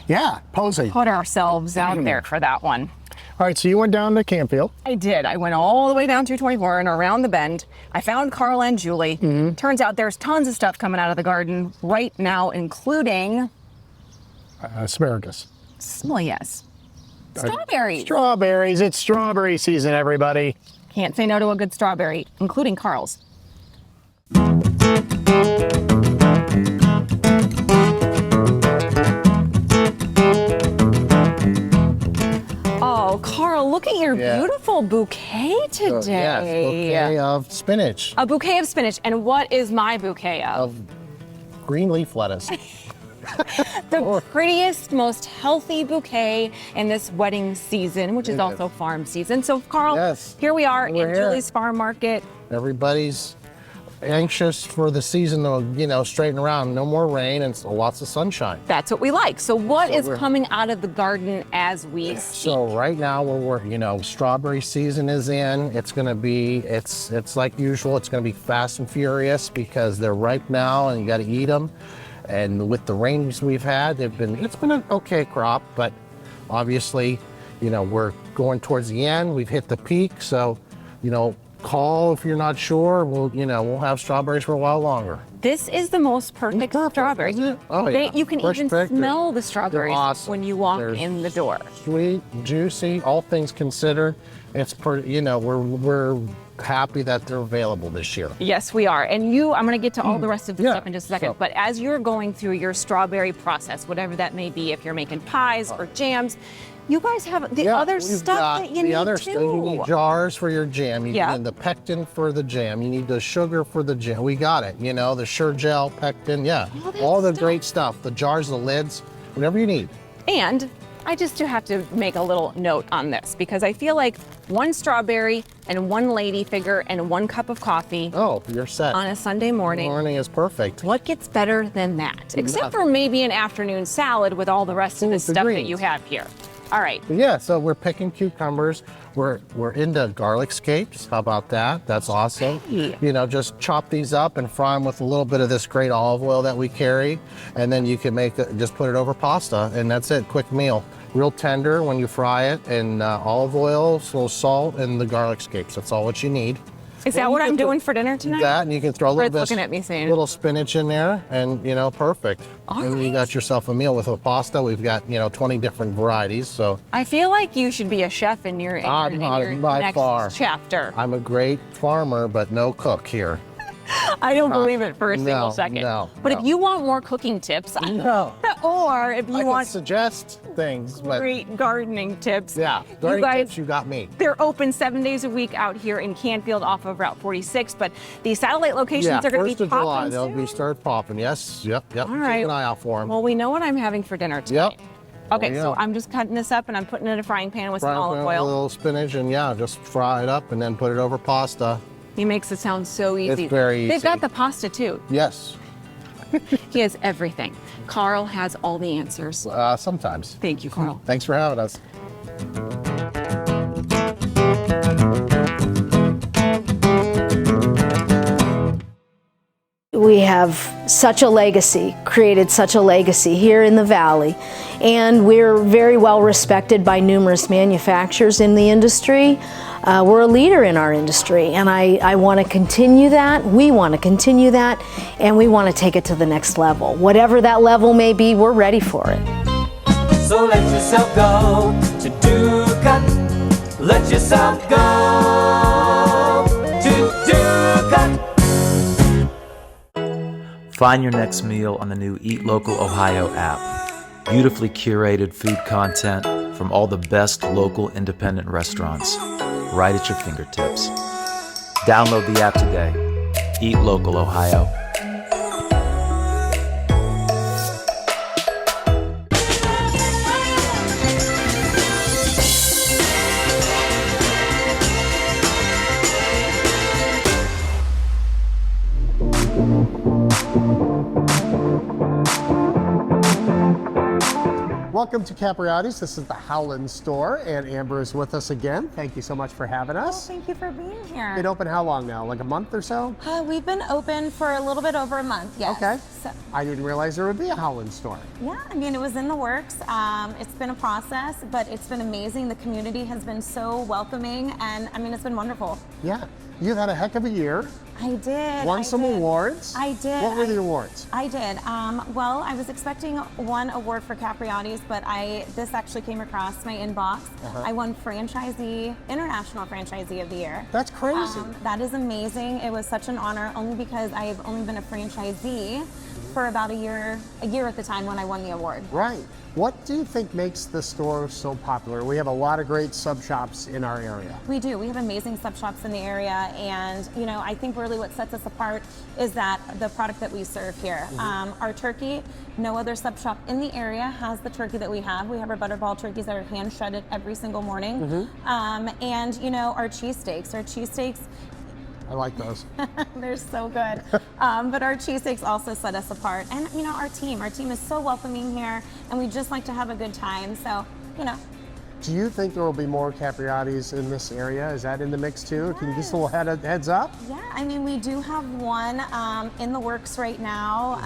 Speaker 3: yeah, Posey.
Speaker 4: Put ourselves out there for that one.
Speaker 3: All right, so you went down to Campfield.
Speaker 4: I did. I went all the way down through 24 and around the bend. I found Carl and Julie. Turns out there's tons of stuff coming out of the garden right now, including
Speaker 3: asparagus.
Speaker 4: Well, yes. Strawberries.
Speaker 3: Strawberries. It's strawberry season, everybody.
Speaker 4: Can't say no to a good strawberry, including Carl's. Oh, Carl, look at your beautiful bouquet today.
Speaker 11: Bouquet of spinach.
Speaker 4: A bouquet of spinach. And what is my bouquet of?
Speaker 11: Of green leaf lettuce.
Speaker 4: The prettiest, most healthy bouquet in this wedding season, which is also farm season. So, Carl, here we are in Julie's Farm Market.
Speaker 11: Everybody's anxious for the season to, straighten around. No more rain and lots of sunshine.
Speaker 4: That's what we like. So what is coming out of the garden as we speak?
Speaker 11: So right now we're strawberry season is in. It's going to be, it's like usual. It's going to be fast and furious because they're ripe now and you got to eat them. And with the rains we've had, it's been an okay crop, but obviously, we're going towards the end. We've hit the peak. So, call if you're not sure. We'll have strawberries for a while longer.
Speaker 4: This is the most perfect strawberry.
Speaker 11: Oh, yeah.
Speaker 4: You can
Speaker 11: Fresh
Speaker 4: even
Speaker 11: picked.
Speaker 4: smell the strawberries
Speaker 11: awesome.
Speaker 4: when you walk
Speaker 11: They're
Speaker 4: in the door.
Speaker 11: Sweet, juicy, all things considered. It's pretty, you know, we're happy that they're available this year.
Speaker 4: Yes, we are. And I'm going to get to all the rest of the stuff in just a second. But as you're going through your strawberry process, whatever that may be, if you're making pies or jams, you guys have the other stuff that you need too.
Speaker 11: You need jars for your jam. You need the pectin for the jam. You need the sugar for the jam. We got it. You know, the sure gel, pectin, all the great stuff. The jars, the lids, whatever you need.
Speaker 4: And I just do have to make a little note on this because I feel like one strawberry and one lady figure and 1 cup of coffee.
Speaker 11: Oh, you're set.
Speaker 4: On a Sunday morning.
Speaker 11: Morning is perfect.
Speaker 4: What gets better than that? Except for maybe an afternoon salad with all the rest of the stuff that you have here. All right.
Speaker 11: Yeah, so we're picking cucumbers. We're into garlic scapes. How about that? That's awesome.
Speaker 4: Hey.
Speaker 11: You know, just chop these up and fry them with a little bit of this great olive oil that we carry. And then you can just put it over pasta and that's it, quick meal. Real tender when you fry it, and olive oil, a little salt, and the garlic scapes. That's all what you need.
Speaker 4: Is that what I'm doing for dinner tonight?
Speaker 11: That, and you can throw a little
Speaker 4: looking at me saying,
Speaker 11: little spinach in there, and you know, perfect.
Speaker 4: All
Speaker 11: and
Speaker 4: right.
Speaker 11: you got yourself a meal with a pasta. We've got 20 different varieties. So
Speaker 4: I feel like you should be a chef in your,
Speaker 11: I'm not by
Speaker 4: next
Speaker 11: far.
Speaker 4: chapter.
Speaker 11: I'm a great farmer, but no cook here.
Speaker 4: I don't believe it for a single second. But if you want more cooking tips, or if you want
Speaker 11: suggest things, but
Speaker 4: great gardening tips,
Speaker 11: you got me.
Speaker 4: They're open 7 days a week out here in Canfield off of Route 46, but the satellite locations are going to be
Speaker 11: 1st of July,
Speaker 4: popping
Speaker 11: they'll
Speaker 4: soon.
Speaker 11: be start popping. Yes, yep.
Speaker 4: All right.
Speaker 11: Keep an eye out for them.
Speaker 4: Well, we know what I'm having for dinner tonight.
Speaker 11: Yep.
Speaker 4: Okay, so I'm just cutting this up and I'm putting it in a frying pan with some olive
Speaker 11: A
Speaker 4: oil.
Speaker 11: little spinach and just fry it up and then put it over pasta.
Speaker 4: He makes it sound so easy.
Speaker 11: It's very easy.
Speaker 4: They've got the pasta too.
Speaker 11: Yes.
Speaker 4: He has everything. Carl has all the answers.
Speaker 11: Sometimes.
Speaker 4: Thank you, Carl.
Speaker 11: Thanks for having us.
Speaker 18: We have such a legacy, created such a legacy here in the Valley, and we're very well respected by numerous manufacturers in the industry. We're a leader in our industry, and I want to continue that. We want to continue that, and we want to take it to the next level. Whatever that level may be, we're ready for it.
Speaker 15: So let yourself go to Ducat. Let yourself go to Ducat.
Speaker 19: Find your next meal on the new Eat Local Ohio app. Beautifully curated food content from all the best local independent restaurants, right at your fingertips. Download the app today. Eat Local Ohio.
Speaker 3: Welcome to Capriotti's. This is the Howland store, and Amber is with us again. Thank you so much for having us.
Speaker 20: Thank you for being here.
Speaker 3: Been open how long now? Like a month or so?
Speaker 20: We've been open for a little bit over a month, yes.
Speaker 3: Okay.
Speaker 20: So,
Speaker 3: I didn't realize there would be a Howland store.
Speaker 20: yeah, I mean, it was in the works. It's been a process, but it's been amazing. The community has been so welcoming, and I mean, it's been wonderful.
Speaker 3: Yeah. You've had a heck of a year.
Speaker 20: I did.
Speaker 3: Won some awards.
Speaker 20: I did.
Speaker 3: What were the awards?
Speaker 20: I did. Well, I was expecting one award for Capriotti's, but this actually came across my inbox. I won International Franchisee of the Year.
Speaker 3: That's crazy.
Speaker 20: That is amazing. It was such an honor, only because I have only been a franchisee for about a year at the time when I won the award.
Speaker 3: Right. What do you think makes the store so popular? We have a lot of great sub shops in our area.
Speaker 20: We do. We have amazing sub shops in the area, and I think really what sets us apart is that the product that we serve here. Our turkey, no other sub shop in the area has the turkey that we have. We have our butterball turkeys that are hand shredded every single morning, and our cheesesteaks. Our cheesesteaks.
Speaker 3: I like those.
Speaker 20: They're so good. But our cheesesteaks also set us apart. And, our team is so welcoming here, and we just like to have a good time. So,
Speaker 3: Do you think there will be more Capriotti's in this area? Is that in the mix too? Yes. Can you give us a little heads up?
Speaker 20: Yeah, I mean, we do have one in the works right now.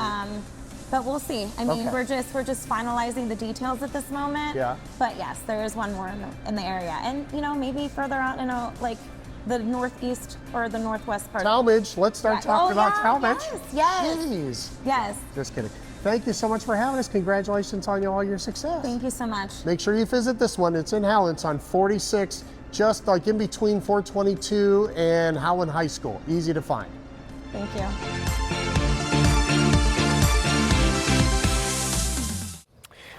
Speaker 20: But we'll see. I mean, we're just finalizing the details at this moment.
Speaker 3: Yeah.
Speaker 20: But yes, there is one more in the area. And, maybe further out in the northeast or the northwest part.
Speaker 3: Talmadge. Let's start talking about Talmadge.
Speaker 20: Yes.
Speaker 3: Jeez.
Speaker 20: Yes.
Speaker 3: Just kidding. Thank you so much for having us. Congratulations on all your success.
Speaker 20: Thank you so much.
Speaker 3: Make sure you visit this one. It's in Howland. It's on 46, just like in between 422 and Howland High School. Easy to find.
Speaker 20: Thank you.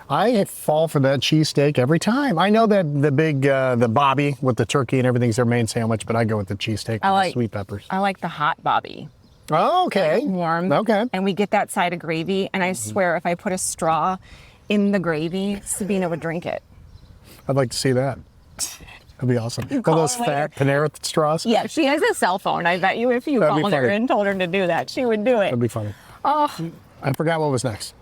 Speaker 3: I fall for that cheesesteak every time. I know that the big, the Bobby with the turkey and everything's their main sandwich, but I go with the cheesesteak with the sweet peppers.
Speaker 4: I like the hot Bobby.
Speaker 3: Oh, okay.
Speaker 4: Warm.
Speaker 3: Okay.
Speaker 4: And we get that side of gravy, and I swear if I put a straw in the gravy, Sabina would drink it.
Speaker 3: I'd like to see that. That'd be awesome. One of those fat Panera straws?
Speaker 4: Yeah, she has a cell phone. I bet you if you
Speaker 3: That'd be
Speaker 4: called her
Speaker 3: funny.
Speaker 4: and told her to do that, she would do it.
Speaker 3: That'd be funny.
Speaker 4: Oh,
Speaker 3: I forgot what was next.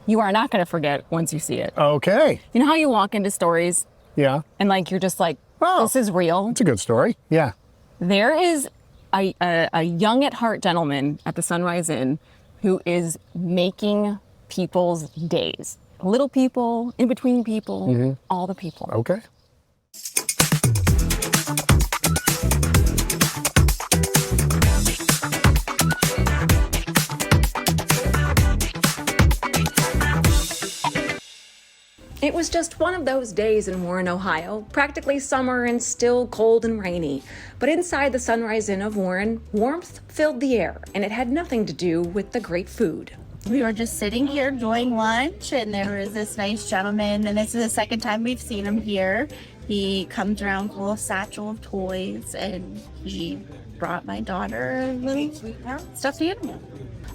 Speaker 4: you are not going to forget once you see it.
Speaker 3: Okay.
Speaker 4: You know how you walk into stories
Speaker 3: Yeah.
Speaker 4: and like you're just like, this is real?
Speaker 3: It's a good story. Yeah.
Speaker 4: There is a young at heart gentleman at the Sunrise Inn who is making people's days. Little people, in between people, all the people.
Speaker 3: Okay.
Speaker 1: It was just one of those days in Warren, Ohio, practically summer and still cold and rainy. But inside the Sunrise Inn of Warren, warmth filled the air, and it had nothing to do with the great food.
Speaker 21: We were just sitting here enjoying lunch, and there was this nice gentleman, and this is the second time we've seen him here. He comes around with a little satchel of toys, and he brought my daughter a little stuffed animal.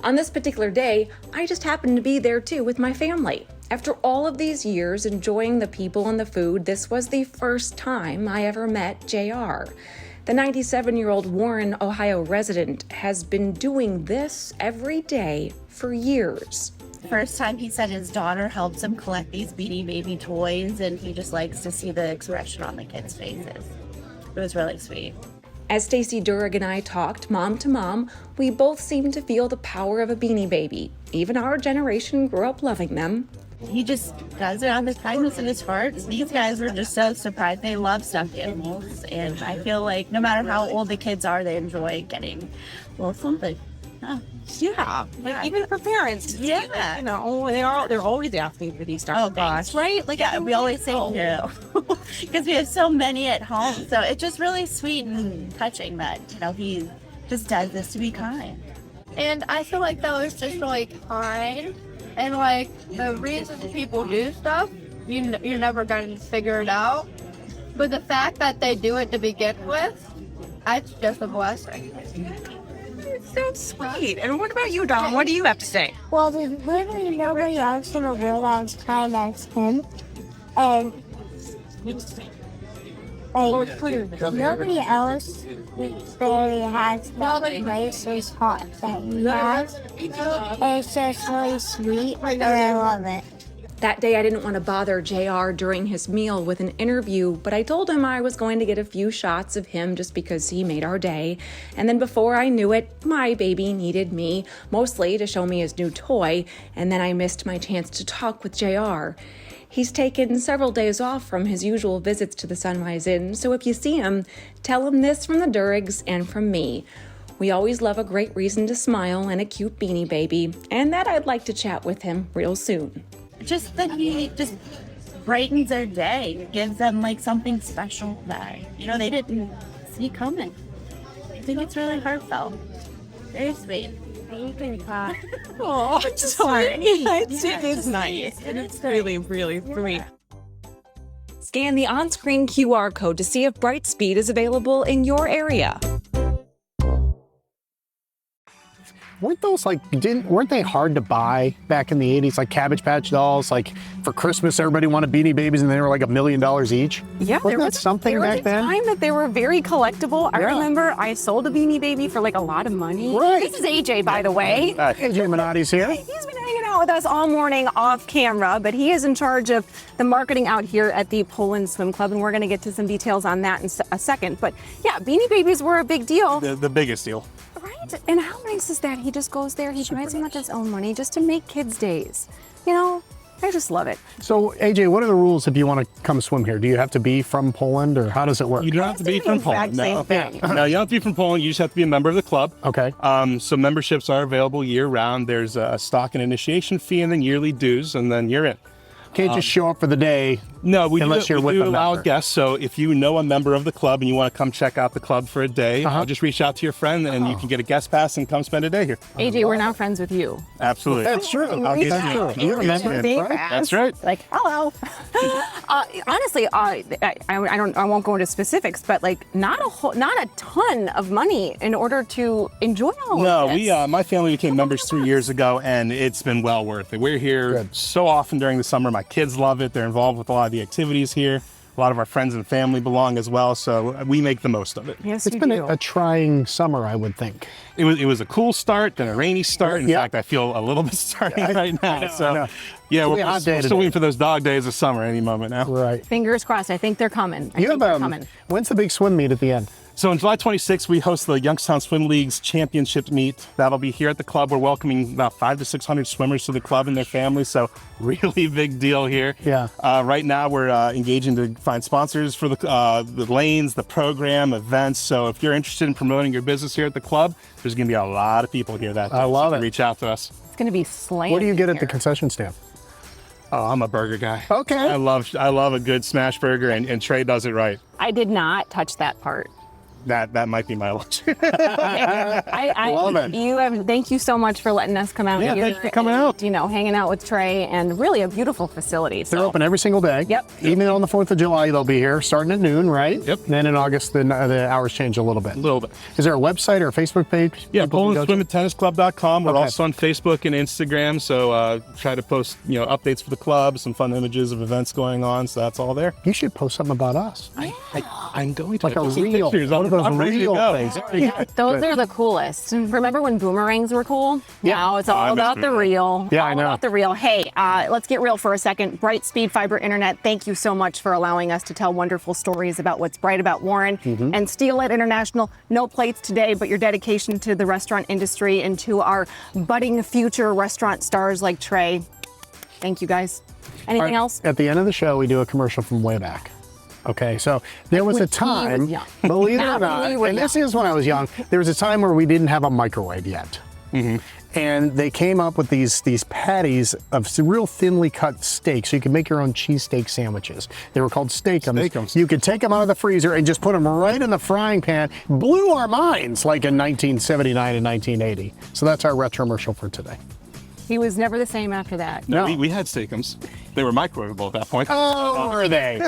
Speaker 1: On this particular day, I just happened to be there too with my family. After all of these years enjoying the people and the food, this was the first time I ever met JR. The 97-year-old Warren, Ohio resident has been doing this every day for years.
Speaker 21: First time he said his daughter helps him collect these Beanie Baby toys, and he just likes to see the expression on the kids' faces. It was really sweet.
Speaker 1: As Stacy Durrig and I talked mom to mom, we both seemed to feel the power of a Beanie Baby. Even our generation grew up loving them.
Speaker 21: He just does it out of the kindness in his heart. These guys were just so surprised. They love stuffed animals, and I feel like no matter how old the kids are, they enjoy getting a little something.
Speaker 4: Yeah, like even for parents.
Speaker 21: Yeah.
Speaker 4: You know, they're always asking for these stuff.
Speaker 21: Oh gosh, right? Like we always say no, because we have so many at home. So it's just really sweet and touching that he just does this to be kind.
Speaker 22: And I feel like that was just really kind. And like the reason people do stuff, you're never going to figure it out. But the fact that they do it to begin with, that's just a blessing.
Speaker 4: It's so sweet. And what about you, Dom? What do you have to say?
Speaker 22: Well, there's literally nobody else in the world as kind as him. And nobody else really has the gracious heart that he has. It's just really sweet, and I love it.
Speaker 1: That day I didn't want to bother JR during his meal with an interview, but I told him I was going to get a few shots of him just because he made our day. And then before I knew it, my baby needed me, mostly to show me his new toy, and then I missed my chance to talk with JR. He's taken several days off from his usual visits to the Sunrise Inn, so if you see him, tell him this from the Durrigs and from me. We always love a great reason to smile and a cute Beanie Baby, and that I'd like to chat with him real soon.
Speaker 21: Just that he just brightens their day, gives them like something special that they didn't see coming. I think it's really heartfelt. Very sweet. You can cry.
Speaker 4: Oh, sorry. It is nice. It's really, really sweet. Scan the on-screen QR code to see if Brightspeed is available in your area.
Speaker 3: Weren't those weren't they hard to buy back in the 80s? Like Cabbage Patch dolls, like for Christmas, everybody wanted Beanie Babies and they were like $1 million each.
Speaker 4: Yeah,
Speaker 3: wasn't that something back then?
Speaker 4: There was a time that they were very collectible. I remember I sold a Beanie Baby for like a lot of money.
Speaker 3: Right.
Speaker 4: This is AJ, by the way.
Speaker 3: AJ Minotti's here.
Speaker 4: He's been hanging out with us all morning off camera, but he is in charge of the marketing out here at the Poland Swim Club, and we're going to get to some details on that in a second. But yeah, Beanie Babies were a big deal.
Speaker 3: The biggest deal.
Speaker 4: Right, and how nice is that? He just goes there, he buys them with his own money just to make kids' days. I just love it.
Speaker 3: So, AJ, what are the rules if you want to come swim here? Do you have to be from Poland, or how does it work?
Speaker 5: You don't have to be from Poland. No.
Speaker 4: Thing.
Speaker 5: No, you don't have to be from Poland. You just have to be a member of the club.
Speaker 3: Okay.
Speaker 5: So memberships are available year-round. There's a stock and initiation fee, and then yearly dues, and then you're in.
Speaker 3: Can't just show up for the day.
Speaker 5: No, we
Speaker 3: unless you're with
Speaker 5: do
Speaker 3: a
Speaker 5: allow
Speaker 3: member.
Speaker 5: guests. So if you know a member of the club and you want to come check out the club for a day, just reach out to your friend, and you can get a guest pass and come spend a day here.
Speaker 4: AJ, we're now friends with you.
Speaker 5: Absolutely.
Speaker 3: That's true.
Speaker 5: I'll get you.
Speaker 3: You remember?
Speaker 5: That's right.
Speaker 4: Like, hello. Honestly, I won't go into specifics, but like not a ton of money in order to enjoy all of this.
Speaker 5: No, my family became members 3 years ago, and it's been well worth it. We're here so often during the summer. My kids love it. They're involved with a lot of the activities here. A lot of our friends and family belong as well, so we make the most of it.
Speaker 4: Yes,
Speaker 3: it's been a trying summer, I would think.
Speaker 5: It was a cool start, then a rainy start. In fact, I feel a little bit starting right now. Yeah, we're still waiting for those dog days of summer any moment now.
Speaker 3: Right.
Speaker 4: Fingers crossed. I think they're coming.
Speaker 3: When's the big swim meet at the end?
Speaker 5: So on July 26th, we host the Youngstown Swim League's championship meet. That'll be here at the club. We're welcoming about 500 to 600 swimmers to the club and their families, so really big deal here.
Speaker 3: Yeah.
Speaker 5: Right now, we're engaging to find sponsors for the lanes, the program, events. So if you're interested in promoting your business here at the club, there's going to be a lot of people here that day.
Speaker 3: I love it.
Speaker 5: Reach out to us.
Speaker 4: It's going to be slammed.
Speaker 3: What do you get at the concession stand?
Speaker 5: Oh, I'm a burger guy.
Speaker 3: Okay.
Speaker 5: I love a good smash burger, and Trey does it right.
Speaker 4: I did not touch that part.
Speaker 5: That might be my lunch.
Speaker 4: I
Speaker 3: love it.
Speaker 4: Thank you so much for letting us come out here.
Speaker 5: Thanks for coming out.
Speaker 4: Hanging out with Trey, and really a beautiful facility.
Speaker 3: They're open every single day.
Speaker 4: Yep.
Speaker 3: Even on the 4th of July, they'll be here starting at noon, right?
Speaker 5: Yep.
Speaker 3: Then in August, the hours change a little bit. Is there a website or a Facebook page?
Speaker 5: Yeah, PolandSwimAndTennisClub.com. We're
Speaker 3: Okay.
Speaker 5: also on Facebook and Instagram, so try to post updates for the club, some fun images of events going on, so that's all there.
Speaker 3: You should post something about us.
Speaker 5: I'm going to
Speaker 3: like a
Speaker 5: post some
Speaker 3: reel.
Speaker 5: pictures.
Speaker 3: One of those
Speaker 5: I'm ready to
Speaker 3: real
Speaker 5: go.
Speaker 3: things.
Speaker 4: Those are the coolest. Remember when boomerangs were cool?
Speaker 3: Yeah.
Speaker 4: Now it's all about the reel.
Speaker 3: Yeah,
Speaker 4: all
Speaker 3: I know.
Speaker 4: about the reel. Hey, let's get real for a second. Bright Speed Fiber Internet, thank you so much for allowing us to tell wonderful stories about what's bright about Warren. And Steelhead International, no plates today, but your dedication to the restaurant industry and to our budding future restaurant stars like Trey. Thank you, guys. Anything else?
Speaker 3: At the end of the show, we do a commercial from way back. Okay, so there was a time, believe it or not, and this is when I was young, there was a time where we didn't have a microwave yet. And they came up with these patties of some real thinly cut steak, so you could make your own cheesesteak sandwiches. They were called Steakums. You could take them out of the freezer and just put them right in the frying pan. Blew our minds like in 1979 and 1980. So that's our retromercial for today.
Speaker 4: He was never the same after that.
Speaker 5: No, we had Steakums. They were microwavable at that point.
Speaker 3: Oh, were they?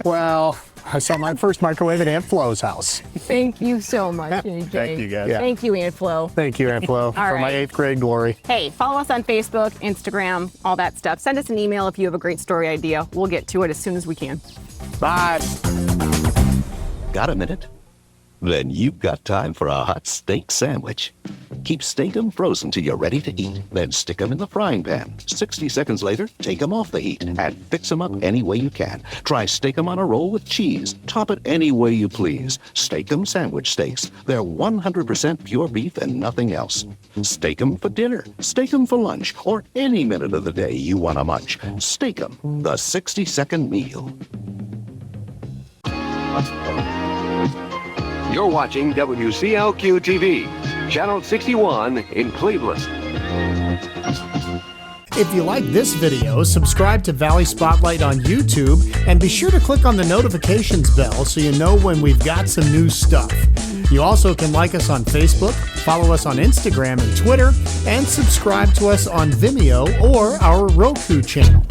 Speaker 3: Well, I saw my first microwave at Aunt Flo's house.
Speaker 4: Thank you so much, AJ.
Speaker 5: Thank you, guys.
Speaker 3: Yeah.
Speaker 4: Thank you, Aunt Flo.
Speaker 3: Thank you, Aunt Flo, for my 8th grade glory.
Speaker 4: Hey, follow us on Facebook, Instagram, all that stuff. Send us an email if you have a great story idea. We'll get to it as soon as we can.
Speaker 3: Bye.
Speaker 2: Got a minute? Then you've got time for a hot steak sandwich. Keep Steakum frozen till you're ready to eat. Then stick them in the frying pan. 60 seconds later, take them off the heat and fix them up any way you can. Try Steakum on a roll with cheese. Top it any way you please. Steakum sandwich steaks. They're 100% pure beef and nothing else. Steakum for dinner, Steakum for lunch, or any minute of the day you want to munch. Steakum, the 60-second meal.
Speaker 9: You're watching WCLQ TV, Channel 61 in Cleveland.
Speaker 3: If you like this video, subscribe to Valley Spotlight on YouTube and be sure to click on the notifications bell so you know when we've got some new stuff. You also can like us on Facebook, follow us on Instagram and Twitter, and subscribe to us on Vimeo or our Roku channel.